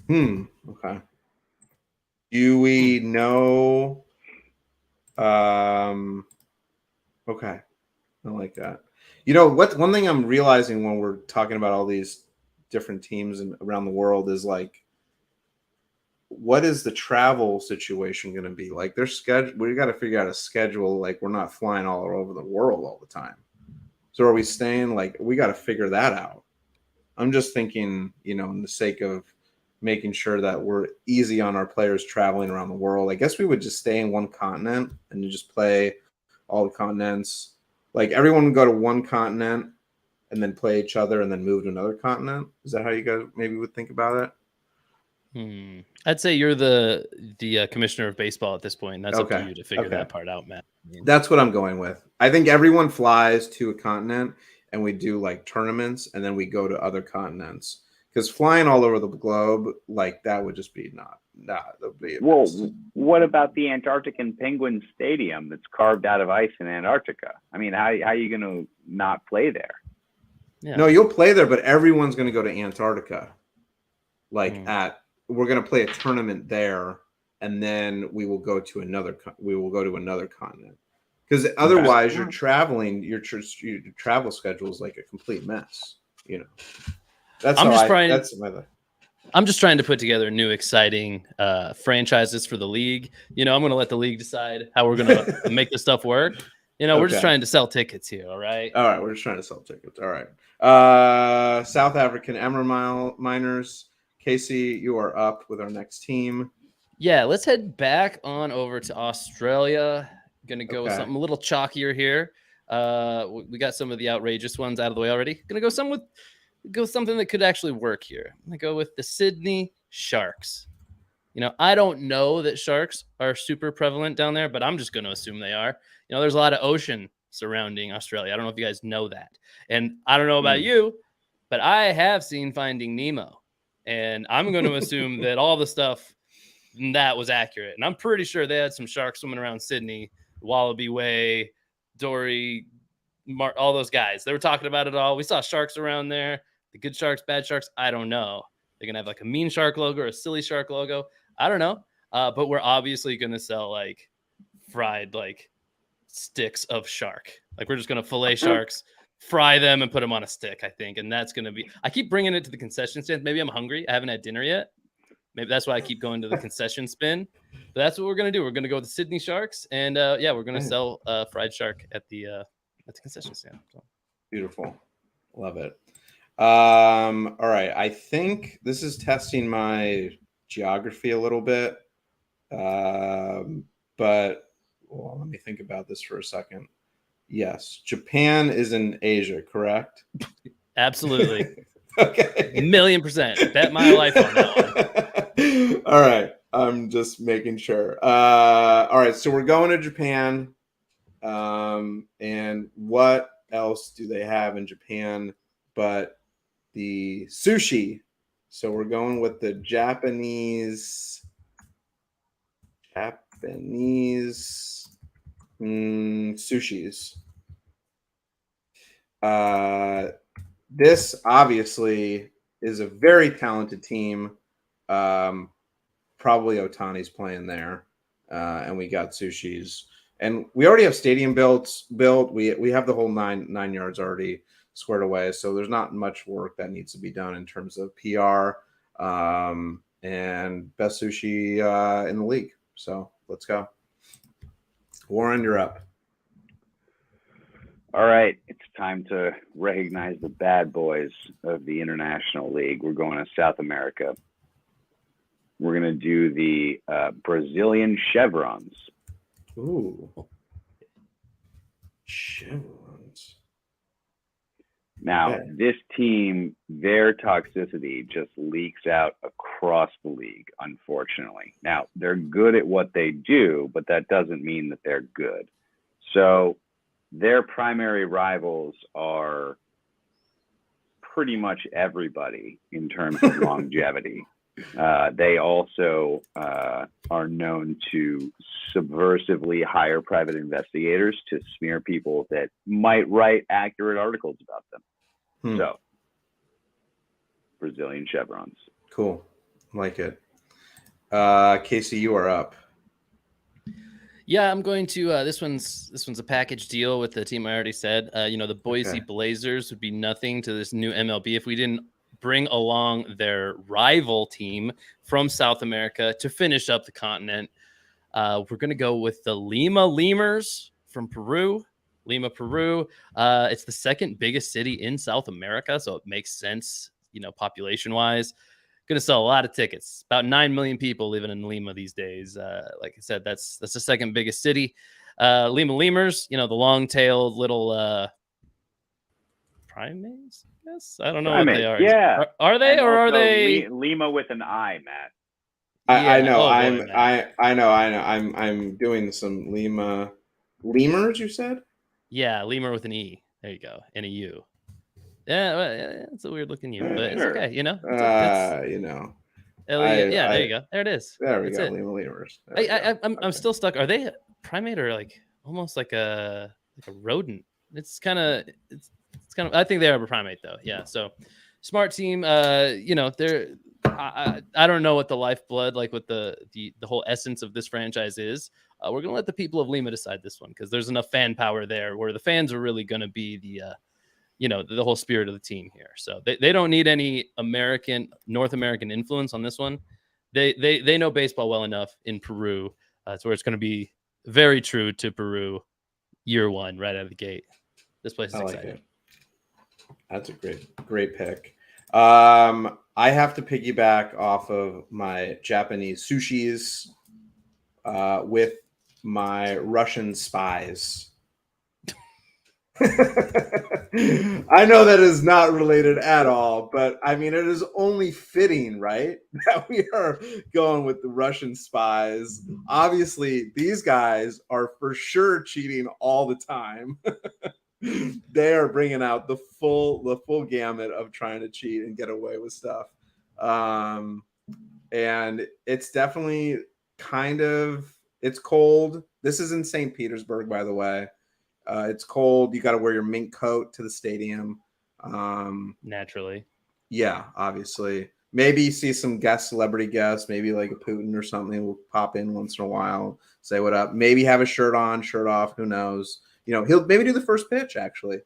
Okay. Do we know? Okay. I like that. One thing I'm realizing when we're talking about all these different teams around the world is like, what is the travel situation going to be like? Their schedule, we got to figure out a schedule. Like, we're not flying all over the world all the time. So are we staying? Like, we got to figure that out. I'm just thinking, in the sake of making sure that we're easy on our players traveling around the world. I guess we would just stay in one continent and you just play all the continents. Like, everyone would go to one continent and then play each other and then move to another continent. Is that how you guys maybe would think about it? I'd say you're the commissioner of baseball at this point. That's Okay. up to you to figure that part out, Matt. That's what I'm going with. I think everyone flies to a continent and we do like tournaments and then we go to other continents. Because flying all over the globe, like, that would just be Well, what about the Antarctican Penguin Stadium that's carved out of ice in Antarctica? I mean, how are you going to not play there? Yeah. No, you'll play there, but everyone's going to go to Antarctica. Like Mm. we're going to play a tournament there, and then we will go to another continent. Because otherwise, you're traveling. Your travel schedule is like a complete mess. You know, that's I'm how just I. trying. That's my. I'm just trying to put together new, exciting franchises for the league. You know, I'm going to let the league decide how we're going to make this stuff work. You know, we're just Okay. trying to sell tickets here. All right. All right, we're just trying to sell tickets. All right. South African Emerald Miners. Casey, you are up with our next team. Yeah, let's head back on over to Australia. Gonna go with Okay. something a little chalkier here. We got some of the outrageous ones out of the way already. Gonna go something that could actually work here. I'm gonna go with the Sydney Sharks. You know, I don't know that sharks are super prevalent down there, but I'm just gonna assume they are. You know, there's a lot of ocean surrounding Australia. I don't know if you guys know that. And I don't know about you, but I have seen Finding Nemo. And I'm going to assume that all the stuff that was accurate. And I'm pretty sure they had some sharks swimming around Sydney, Wallaby Way, Dory, all those guys. They were talking about it all. We saw sharks around there. The good sharks, bad sharks, I don't know. They're going to have like a mean shark logo or a silly shark logo. I don't know. But we're obviously going to sell like fried like sticks of shark. Like we're just going to fillet sharks, fry them, and put them on a stick, I think. And that's going to be, I keep bringing it to the concession stand. Maybe I'm hungry. I haven't had dinner yet. Maybe that's why I keep going to the concession spin. But that's what we're going to do. We're going to go with the Sydney Sharks. And yeah, we're going to sell fried shark at the concession stand. So. Beautiful. Love it. All right. I think this is testing my geography a little bit. But well, let me think about this for a second. Yes. Japan is in Asia, correct? Absolutely. Okay. 1,000,000%. Bet my life on that one. All right. I'm just making sure. All right. So we're going to Japan. And what else do they have in Japan but the sushi? So we're going with the Japanese sushis. This obviously is a very talented team. Probably Otani's playing there, and we got sushis, and we already have stadium built. We have the whole nine yards already squared away, so there's not much work that needs to be done in terms of PR. And best sushi in the league. So let's go. Warren, you're up. All right, it's time to recognize the bad boys of the International League. We're going to South America. We're going to do the Brazilian Chevrons. Ooh. Chevrons. Now, this team, their toxicity just leaks out across the league, unfortunately. Now, they're good at what they do, but that doesn't mean that they're good. So their primary rivals are pretty much everybody in terms of longevity. They also are known to subversively hire private investigators to smear people that might write accurate articles about them. So, Brazilian Chevrons. Cool. Like it. Casey, you are up. Yeah, I'm going to. This one's a package deal with the team I already said. The Boise Blazers would be nothing to this new MLB if we didn't bring along their rival team from South America to finish up the continent. We're going to go with the Lima Lemurs from Peru. Lima, Peru. It's the second biggest city in South America, so it makes sense, population-wise. Going to sell a lot of tickets. About 9 million people living in Lima these days. Like I said, that's the second biggest city. Lima Lemurs, the long-tailed little primates. Yes, I don't know what they are. Yeah, are they, or are they Lima with an I, Matt? I know. Oh, I know. I'm doing some Lima lemurs. You said? Yeah, lemur with an E. There you go, and a U. Yeah, well, it's a weird looking U, but it's okay. There you go. There it is. There we go. Lima lemurs. I'm still stuck. Are they a primate or like almost like a rodent? It's kind of It's kind of, I think they're a primate though. Yeah. So smart team. They're, I don't know what the lifeblood, like what the whole essence of this franchise is. We're going to let the people of Lima decide this one, because there's enough fan power there where the fans are really going to be the whole spirit of the team here. So they don't need any North American influence on this one. They know baseball well enough in Peru, so where it's going to be very true to Peru year one, right out of the gate. This place is exciting. It. That's a great pick. I have to piggyback off of my Japanese sushis with my Russian spies. I know that is not related at all, but I mean, it is only fitting, right, that we are going with the Russian spies. Obviously, these guys are for sure cheating all the time. They are bringing out the full gamut of trying to cheat and get away with stuff. And it's definitely it's cold. This is in St. Petersburg, by the way. It's cold. You got to wear your mink coat to the stadium. Naturally. Yeah, obviously. Maybe see some celebrity guests, maybe like a Putin or something will pop in once in a while, say what up. Maybe have a shirt on, shirt off. Who knows? He'll maybe do the first pitch, actually.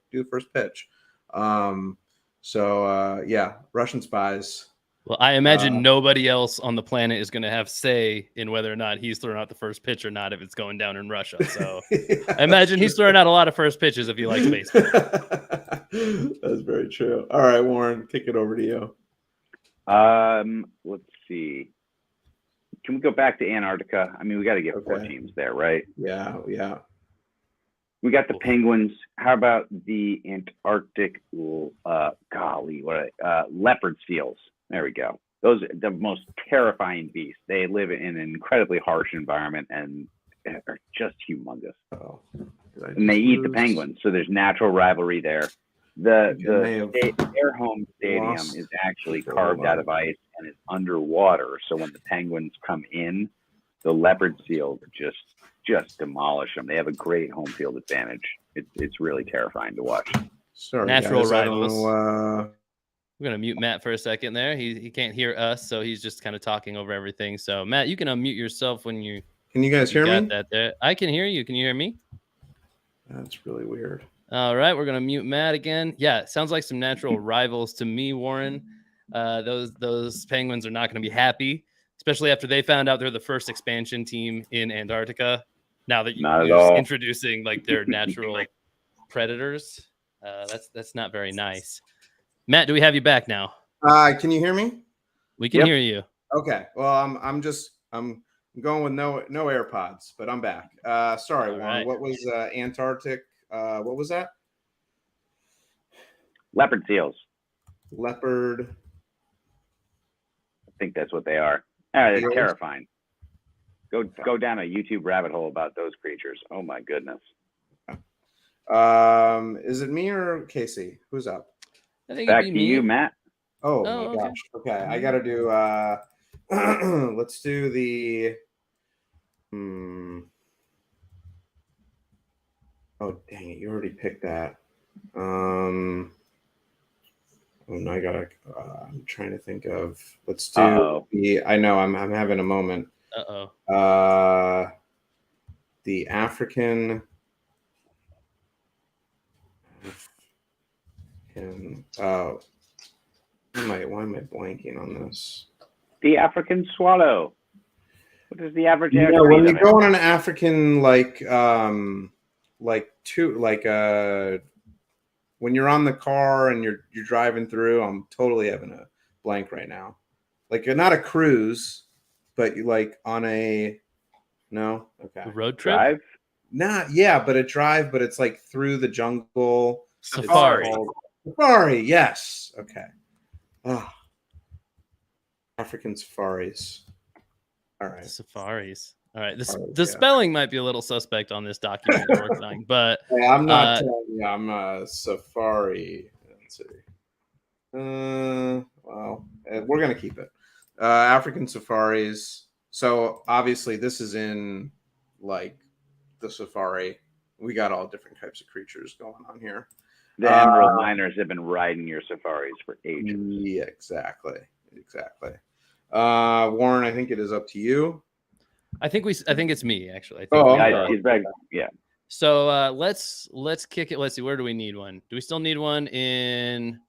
Russian spies. Well, I imagine nobody else on the planet is going to have say in whether or not he's throwing out the first pitch or not if it's going down in Russia. So I imagine he's throwing out a lot of first pitches if he likes baseball. That's very true. All right, Warren, kick it over to you. Let's see. Can we go back to Antarctica? I mean, we got to get 4 teams there, right? Yeah. We got the Penguins. How about the Antarctic? Leopard seals. There we go. Those are the most terrifying beasts. They live in an incredibly harsh environment and are just humongous. And they eat the penguins, so there's natural rivalry there. Their home stadium is actually carved out of ice and is underwater. So when the Penguins come in, the leopard seals just demolish them. They have a great home field advantage. It's really terrifying to watch. Sorry, natural guys, rivals. We're going to mute Matt for a second there. He can't hear us, so he's just kind of talking over everything. So, Matt, you can unmute yourself when you... Can you guys hear me? That there. I can hear you. Can you hear me? That's really weird. All right, we're going to mute Matt again. Yeah, it sounds like some natural rivals to me, Warren. Those Penguins are not going to be happy, especially after they found out they're the first expansion team in Antarctica. Now that you're introducing like their natural predators, that's not very nice. Matt, do we have you back now? Can you hear me? We can hear you. Okay. Well, I'm going with no AirPods, but I'm back. Sorry, Warren. Right. What was Antarctic? What was that? Leopard seals. Leopard. I think that's what they are. They're terrifying. Go down a YouTube rabbit hole about those creatures. Oh my goodness. Is it me or Casey? Who's up? I think back to you, Matt. Oh my gosh. Okay, I gotta do. Let's do the. Oh dang it! You already picked that. Oh no, I gotta. I'm trying to think of. Let's do the. I know. I'm having a moment. The African. And why am I blanking on this? The African swallow. What is the average? When you go on an African when you're on the car and you're driving through, I'm totally having a blank right now. Like not a cruise, but like on a a road trip. Drive? But a drive, but it's like through the jungle. Safari, yes. Okay. African safaris. All right. Safaris. All right. The spelling might be a little suspect on this document we're working on, but I'm not telling you I'm a safari. Let's see. Well, we're gonna keep it. African safaris. So obviously this is in like the safari. We got all different types of creatures going on here. The Emerald Miners have been riding your safaris for ages. Yeah, exactly. Warren, I think it is up to you. I think it's me actually. I think He's back. Yeah. So let's kick it. Let's see. Where do we need one? Do we still need one in?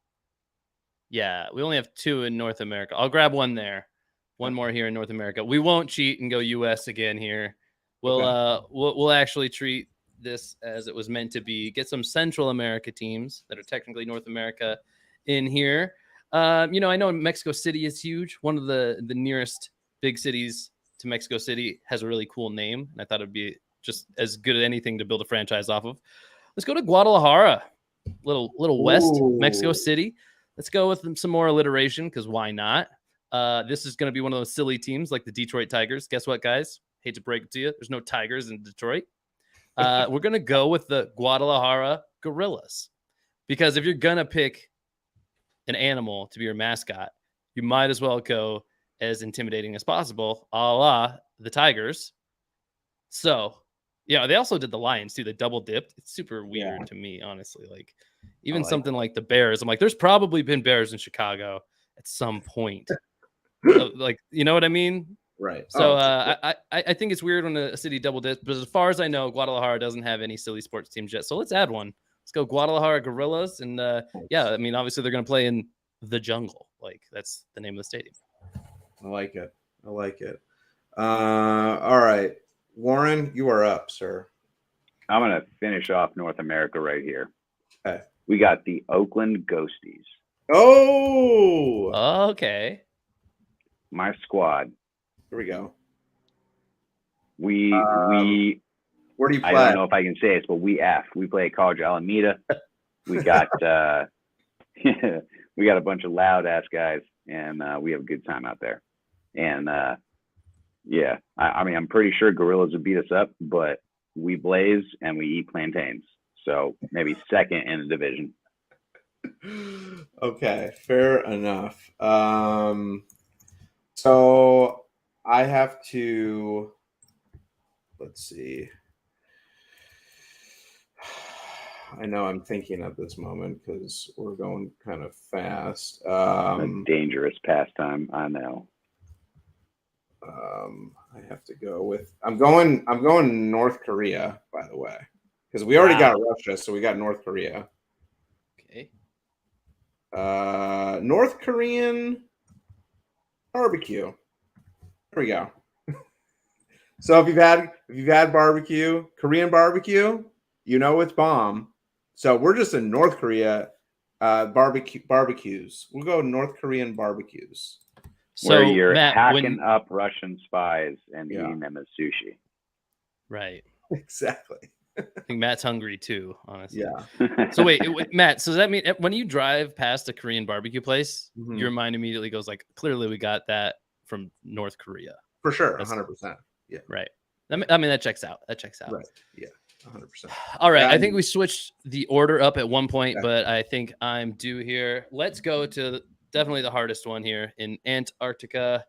Yeah, we only have 2 in North America. I'll grab one there. One more here in North America. We won't cheat and go US again here. We'll actually treat this as it was meant to be. Get some Central America teams that are technically North America in here. I know Mexico City is huge. One of the nearest big cities to Mexico City has a really cool name, and I thought it'd be just as good as anything to build a franchise off of. Let's go to Guadalajara, little west Mexico City. Let's go with some more alliteration because why not? This is going to be one of those silly teams like the Detroit Tigers. Guess what, guys? Hate to break it to you. There's no Tigers in Detroit. We're going to go with the Guadalajara Gorillas because if you're going to pick an animal to be your mascot, you might as well go as intimidating as possible, a la the Tigers. So, yeah, they also did the Lions too. They double dipped. It's super weird to me, honestly. Like, even something like the Bears. I'm like, there's probably been Bears in Chicago at some point. So, like, you know what I mean? Right. So I think it's weird when a city double dips, but as far as I know, Guadalajara doesn't have any silly sports teams yet. So let's add one. Let's go Guadalajara Gorillas. And I mean, obviously they're going to play in the jungle. Like, that's the name of the stadium. I like it. All right. Warren, you are up, sir. I'm going to finish off North America right here. Okay. We got the Oakland Ghosties. Oh, okay. My squad. Here we go. We where do you play? I don't know if I can say this, but we play at College Alameda. We got we got a bunch of loud ass guys, and we have a good time out there. And I mean, I'm pretty sure Gorillas would beat us up, but we blaze and we eat plantains. So maybe second in the division. Okay, fair enough. So I have to, let's see. I know I'm thinking at this moment because we're going kind of fast. A dangerous pastime, I know. I have to go with. I'm going North Korea, by the way, because we already got Russia, so we got North Korea. Okay. North Korean barbecue. There we go. So if you've had barbecue, Korean barbecue, you know it's bomb. So we're just in North Korea barbecues. We'll go North Korean barbecues. So where you're Matt, hacking up Russian spies and eating them as sushi. Right. Exactly. I think Matt's hungry too, honestly. Yeah. So wait, Matt, so does that mean when you drive past a Korean barbecue place, Mm-hmm. your mind immediately goes like, clearly we got that from North Korea. For sure, 100%. Yeah. Right. I mean, that checks out. Right. Yeah. 100%. All right. I think we switched the order up at one point, but I think I'm due here. Let's go to definitely the hardest one here in Antarctica.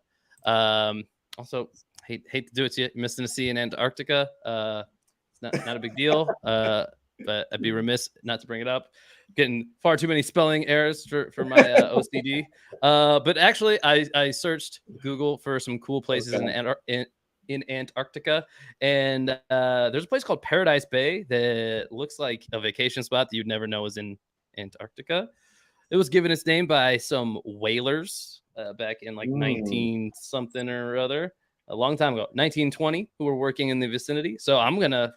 Also, hate to do it to you. Missing a C in Antarctica. It's not a big deal, but I'd be remiss not to bring it up. Getting far too many spelling errors for my OCD. But actually, I searched Google for some cool places in Antarctica, and there's a place called Paradise Bay that looks like a vacation spot that you'd never know is in Antarctica. It was given its name by some whalers back in like 19 something or other, a long time ago, 1920, who were working in the vicinity. So I'm gonna,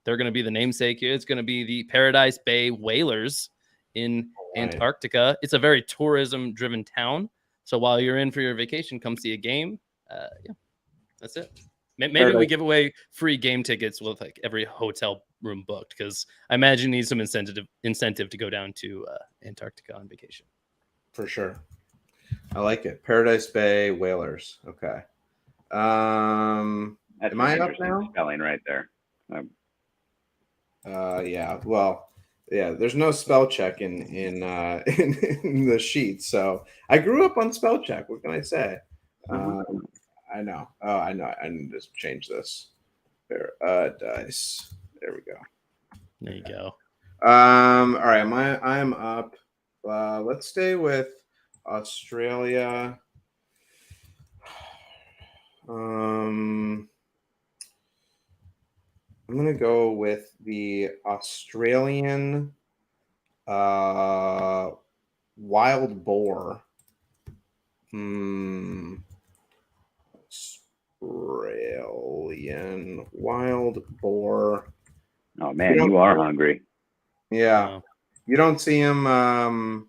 they're gonna be the namesake here. It's gonna be the Paradise Bay Whalers in Antarctica. It's a very tourism-driven town. So while you're in for your vacation, come see a game. That's it. Maybe we give away free game tickets with like every hotel room booked, because I imagine you need some incentive to go down to Antarctica on vacation. For sure. I like it. Paradise Bay Whalers. Okay. That's am I up now? Spelling right there. Yeah. Well, yeah. There's no spell check in the sheet, so I grew up on spell check. What can I say? I know. Oh, I know. I need to change this. Paradise. There we go. There you go. All right, I'm up. Let's stay with Australia. I'm gonna go with the Australian wild boar. Australian wild boar. Oh man, you are hungry. Yeah. Wow. You don't see them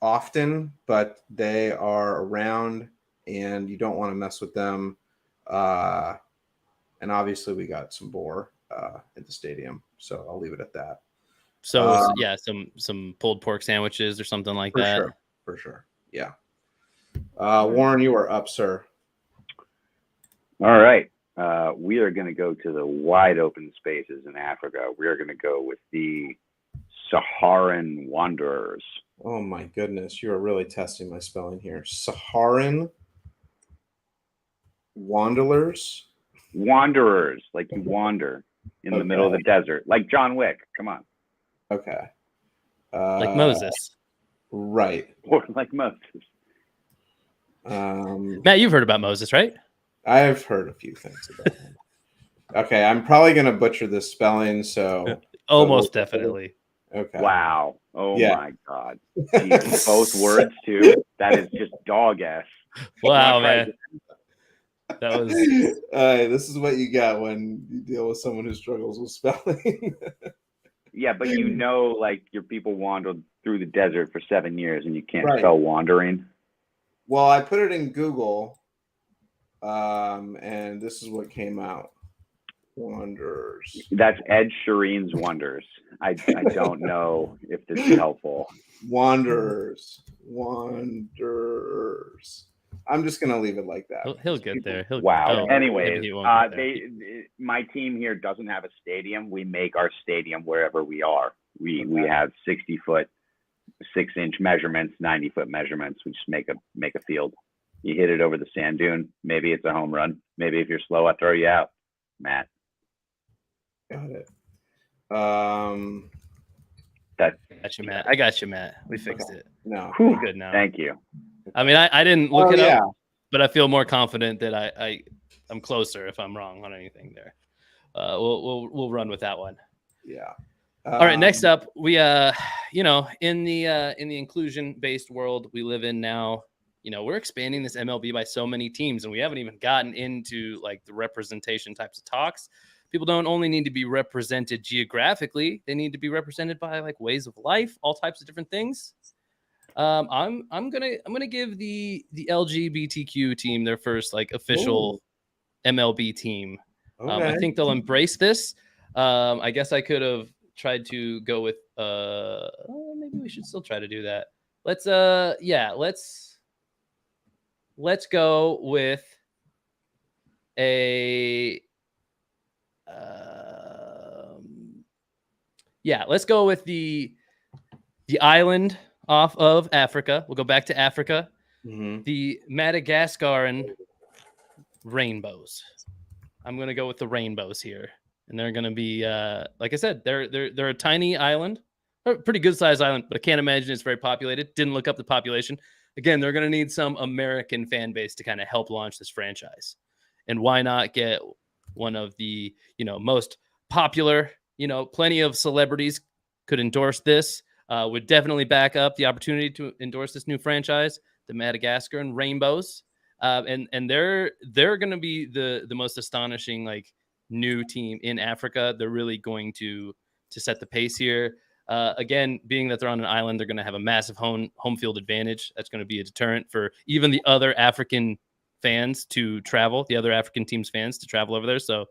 often, but they are around and you don't want to mess with them. And obviously we got some boar at the stadium, so I'll leave it at that. So some pulled pork sandwiches or something like that. For sure. Yeah. Warren, you are up, sir. All right. We are going to go to the wide open spaces in Africa. We are going to go with the Saharan Wanderers. Oh my goodness, you are really testing my spelling here. Saharan Wanderers. Wanderers, like you wander in the middle of the desert, like John Wick. Come on. Okay. Like Moses. Right. Or like Moses. Matt, you've heard about Moses, right? I've heard a few things about him. Okay, I'm probably going to butcher this spelling, so... Almost definitely. Okay. Wow. Oh my God. Jeez, both words too. That is just dog ass. Wow, man. That was. This is what you got when you deal with someone who struggles with spelling. Yeah, but like your people wandered through the desert for 7 years and you can't Right. spell wandering. Well, I put it in Google, and this is what came out. Wanderers. That's Ed Sheeran's Wonders. I don't know if this is helpful. Wanderers. I'm just gonna leave it like that. He'll get there. Wow. Anyways, maybe he won't get there. my team here doesn't have a stadium. We make our stadium wherever we are. We have 60-foot, 6-inch measurements, 90-foot measurements. We just make a field. You hit it over the sand dune. Maybe it's a home run. Maybe if you're slow, I throw you out. Matt. Got it. Got you, Matt. I got you, Matt. We fixed it. No, we're good now. Thank you. I mean, I didn't look it up, but I feel more confident that I'm closer if I'm wrong on anything there. We'll run with that one. Yeah. All right. Next up, we in the inclusion-based world we live in now, we're expanding this MLB by so many teams, and we haven't even gotten into like the representation types of talks. People don't only need to be represented geographically; they need to be represented by like ways of life, all types of different things. I'm gonna give the LGBTQ team their first like official MLB team. Okay. I think they'll embrace this. I guess I could have tried to go with maybe we should still try to do that. Let's go with let's go with the island off of Africa. We'll go back to Africa. Mm-hmm. The Madagascaran rainbows. I'm going to go with the rainbows here. And they're going to be, like I said, they're a tiny island, a pretty good sized island, but I can't imagine it's very populated. Didn't look up the population. Again, they're going to need some American fan base to kind of help launch this franchise. And why not get one of the, most popular, plenty of celebrities could endorse this, would definitely back up the opportunity to endorse this new franchise, the Madagascaran Rainbows. And they're going to be the most astonishing, like, new team in Africa. They're really going to set the pace here. Again, being that they're on an island, they're going to have a massive home field advantage. That's going to be a deterrent for even the other African fans to travel, the other African teams' fans to travel over there. So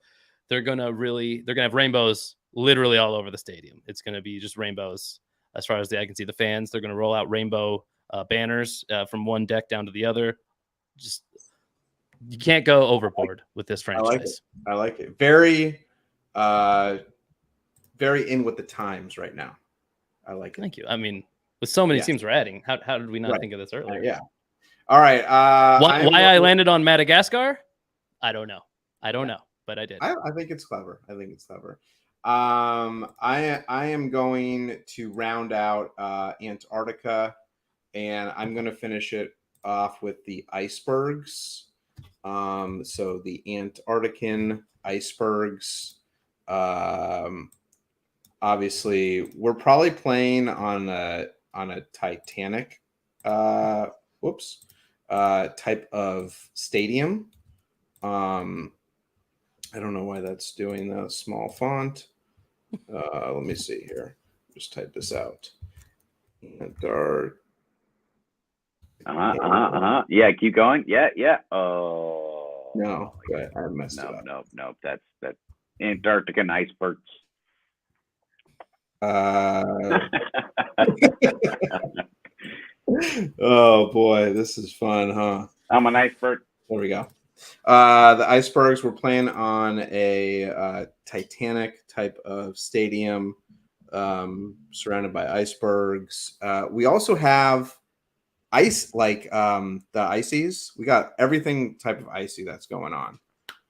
they're going to have rainbows literally all over the stadium. It's going to be just rainbows as far as the eye can see. The fans, they're going to roll out rainbow banners from one deck down to the other. Just, you can't go overboard with this franchise. I like it. Very in with the times right now. I like it. Thank you. I mean, with so many teams we're adding, how did we not think of this earlier? Yeah. All right. Why I landed on Madagascar? I don't know, but I did. I think it's clever. I am going to round out Antarctica, and I'm going to finish it off with the icebergs. So the Antarctican icebergs. Obviously, we're probably playing on a Titanic, type of stadium. I don't know why that's doing the small font. Let me see here. Just type this out. Antarctica. Yeah, keep going. Yeah. Oh no, I messed it up. No. That's Antarctican icebergs. Oh boy, this is fun, huh? I'm an iceberg. There we go. The icebergs were playing on a Titanic type of stadium, surrounded by icebergs. We also have ice, like the ices. We got everything type of icy that's going on,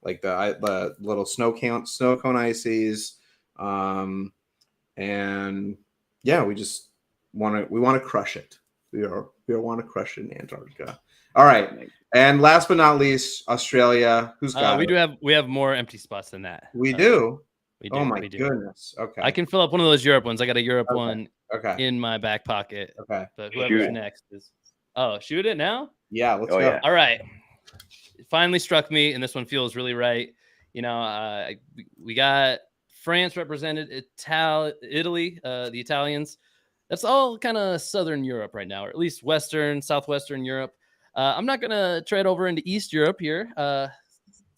like the little snow cone ices, and yeah, we want to crush it. We want to crush it in Antarctica. All right, and last but not least, Australia. Who's got it? We have more empty spots than that. We do. We do. Oh my goodness. Okay. I can fill up one of those Europe ones. I got a Europe one in my back pocket. Okay. But whoever's next is. Oh, shoot it now? Yeah, let's go. Yeah. All right. It finally struck me, and this one feels really right. You know, we got France represented, Italy, the Italians. That's all kind of Southern Europe right now, or at least Southwestern Europe. I'm not going to tread over into East Europe here. A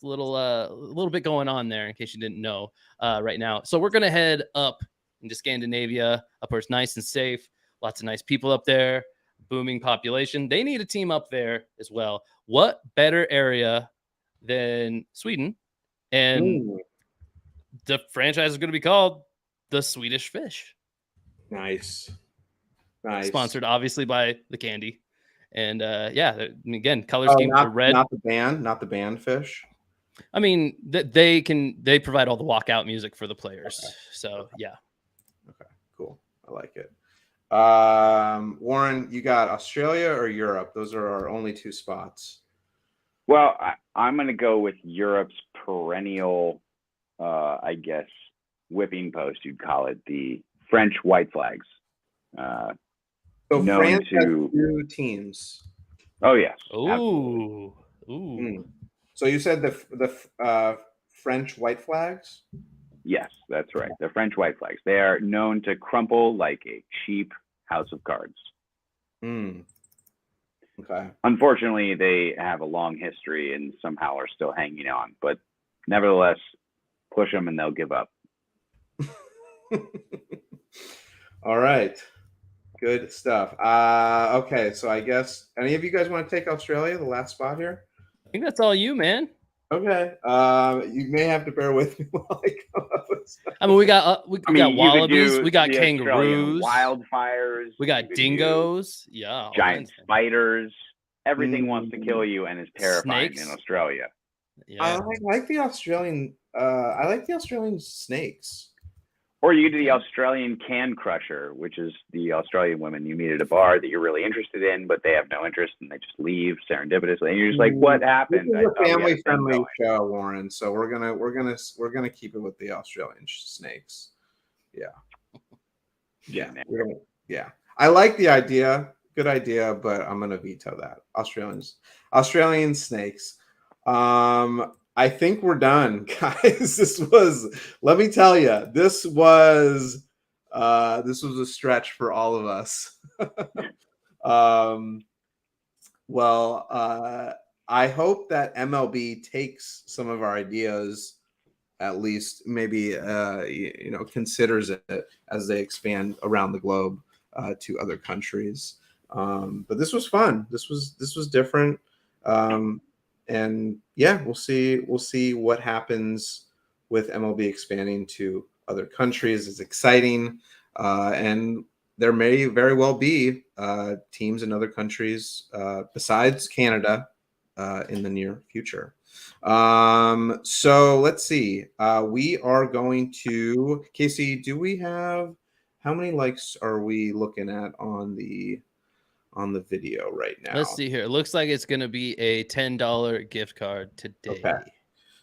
little bit going on there in case you didn't know right now. So we're going to head up into Scandinavia, up where it's nice and safe. Lots of nice people up there, booming population. They need a team up there as well. What better area than Sweden? And the franchise is going to be called the Swedish Fish. Nice. Sponsored obviously by the candy. And again, color scheme for red. Not the band Fish. I mean, they provide all the walkout music for the players. Okay. So yeah. Okay, cool. I like it. Warren, you got Australia or Europe? Those are our only two spots. Well, I'm going to go with Europe's perennial, I guess, whipping post, you'd call it, the French white flags. So France has two teams. Oh, yes. Ooh. So you said the French white flags? Yes, that's right. The French white flags. They are known to crumple like a cheap house of cards. Okay. Unfortunately, they have a long history and somehow are still hanging on. But nevertheless, push them and they'll give up. All right. Good stuff. Okay, so I guess any of you guys want to take Australia, the last spot here? I think that's all you, man. Okay. You may have to bear with me while I come up with stuff. I mean, we got wallabies, we got kangaroos, wildfires, we got dingoes, giant spiders. Everything wants to kill you and is terrifying in Australia. Yeah. I like the Australian. I like the Australian snakes. Or you do the Australian can crusher, which is the Australian women you meet at a bar that you're really interested in, but they have no interest and they just leave serendipitously. And you're just like, what happened? This is a family-friendly show, Warren. So we're gonna keep it with the Australian snakes. Yeah. I like the idea. Good idea, but I'm gonna veto that. Australian snakes. I think we're done, guys. Let me tell you, this was a stretch for all of us. I hope that MLB takes some of our ideas, at least maybe, considers it as they expand around the globe to other countries. But this was fun. This was different. And yeah, we'll see what happens with MLB expanding to other countries. It's exciting. And there may very well be teams in other countries besides Canada in the near future. So let's see. We are going to Casey. Do we have how many likes are we looking at on the video right now? Let's see here. It looks like it's going to be a $10 gift card today. Okay.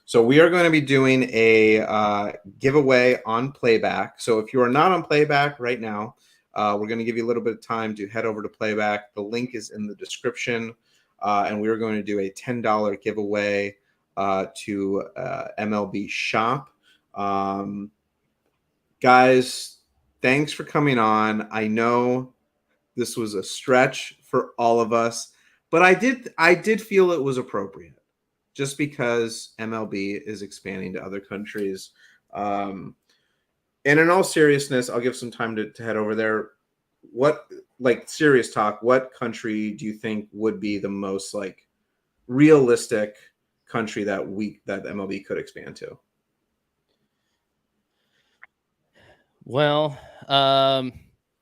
So we are going to be doing a giveaway on PlayBack. So if you are not on PlayBack right now, we're going to give you a little bit of time to head over to PlayBack. The link is in the description, and we are going to do a $10 giveaway to MLB Shop. Guys, thanks for coming on. I know this was a stretch for all of us, but I did feel it was appropriate. Just because MLB is expanding to other countries. And in all seriousness, I'll give some time to head over there. What, like, serious talk, what country do you think would be the most, like, realistic country that MLB could expand to? Well,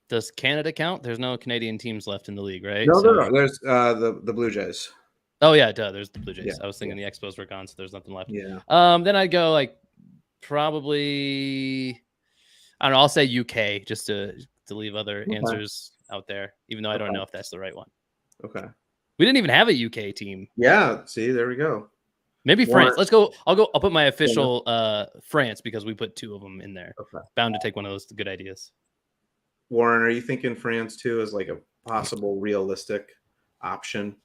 does Canada count? There's no Canadian teams left in the league, right? No. There's the Blue Jays. Oh yeah, duh. There's the Blue Jays. Yeah, I was thinking the Expos were gone, so there's nothing left. Yeah. Then I'd go like probably I don't know. I'll say UK just to leave other answers out there, even though I don't know if that's the right one. Okay. We didn't even have a UK team. Yeah. See, there we go. Maybe France. Let's go. I'll put my official France because we put 2 of them in there. Okay. Bound to take one of those good ideas. Warren, are you thinking France too as like a possible realistic option?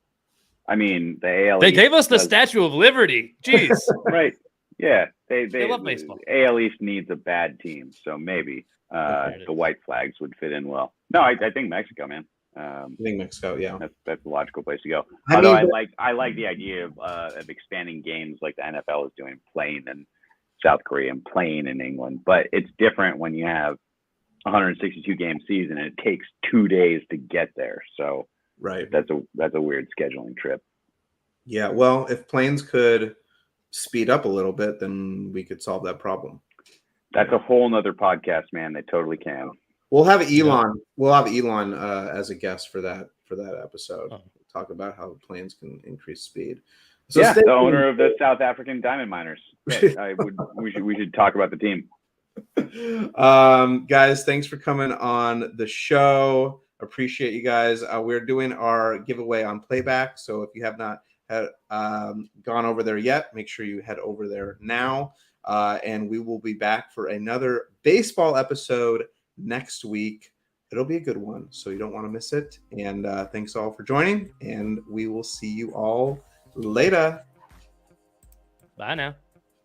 I mean, the AL They East gave us the Statue of Liberty. Jeez. right. Yeah. They love baseball. AL East needs a bad team, so maybe the White Flags would fit in well. No, I think Mexico, man. I think Mexico, yeah. That's a logical place to go. I like the idea of expanding games like the NFL is doing, playing in South Korea and playing in England. But it's different when you have 162 game season and it takes 2 days to get there. So right. That's a weird scheduling trip. Yeah, well, if planes could speed up a little bit, then we could solve that problem. That's a whole nother podcast, man. They totally can. We'll have Elon. Yeah. We'll have Elon as a guest for that episode. Oh. Talk about how planes can increase speed. So yeah, the owner of the South African diamond miners. Yeah, we should talk about the team. Guys, thanks for coming on the show. Appreciate you guys. We're doing our giveaway on PlayBack, so if you have not gone over there yet, make sure you head over there now. And we will be back for another baseball episode next week. It'll be a good one, so you don't want to miss it. And thanks all for joining, and we will see you all later. Bye now.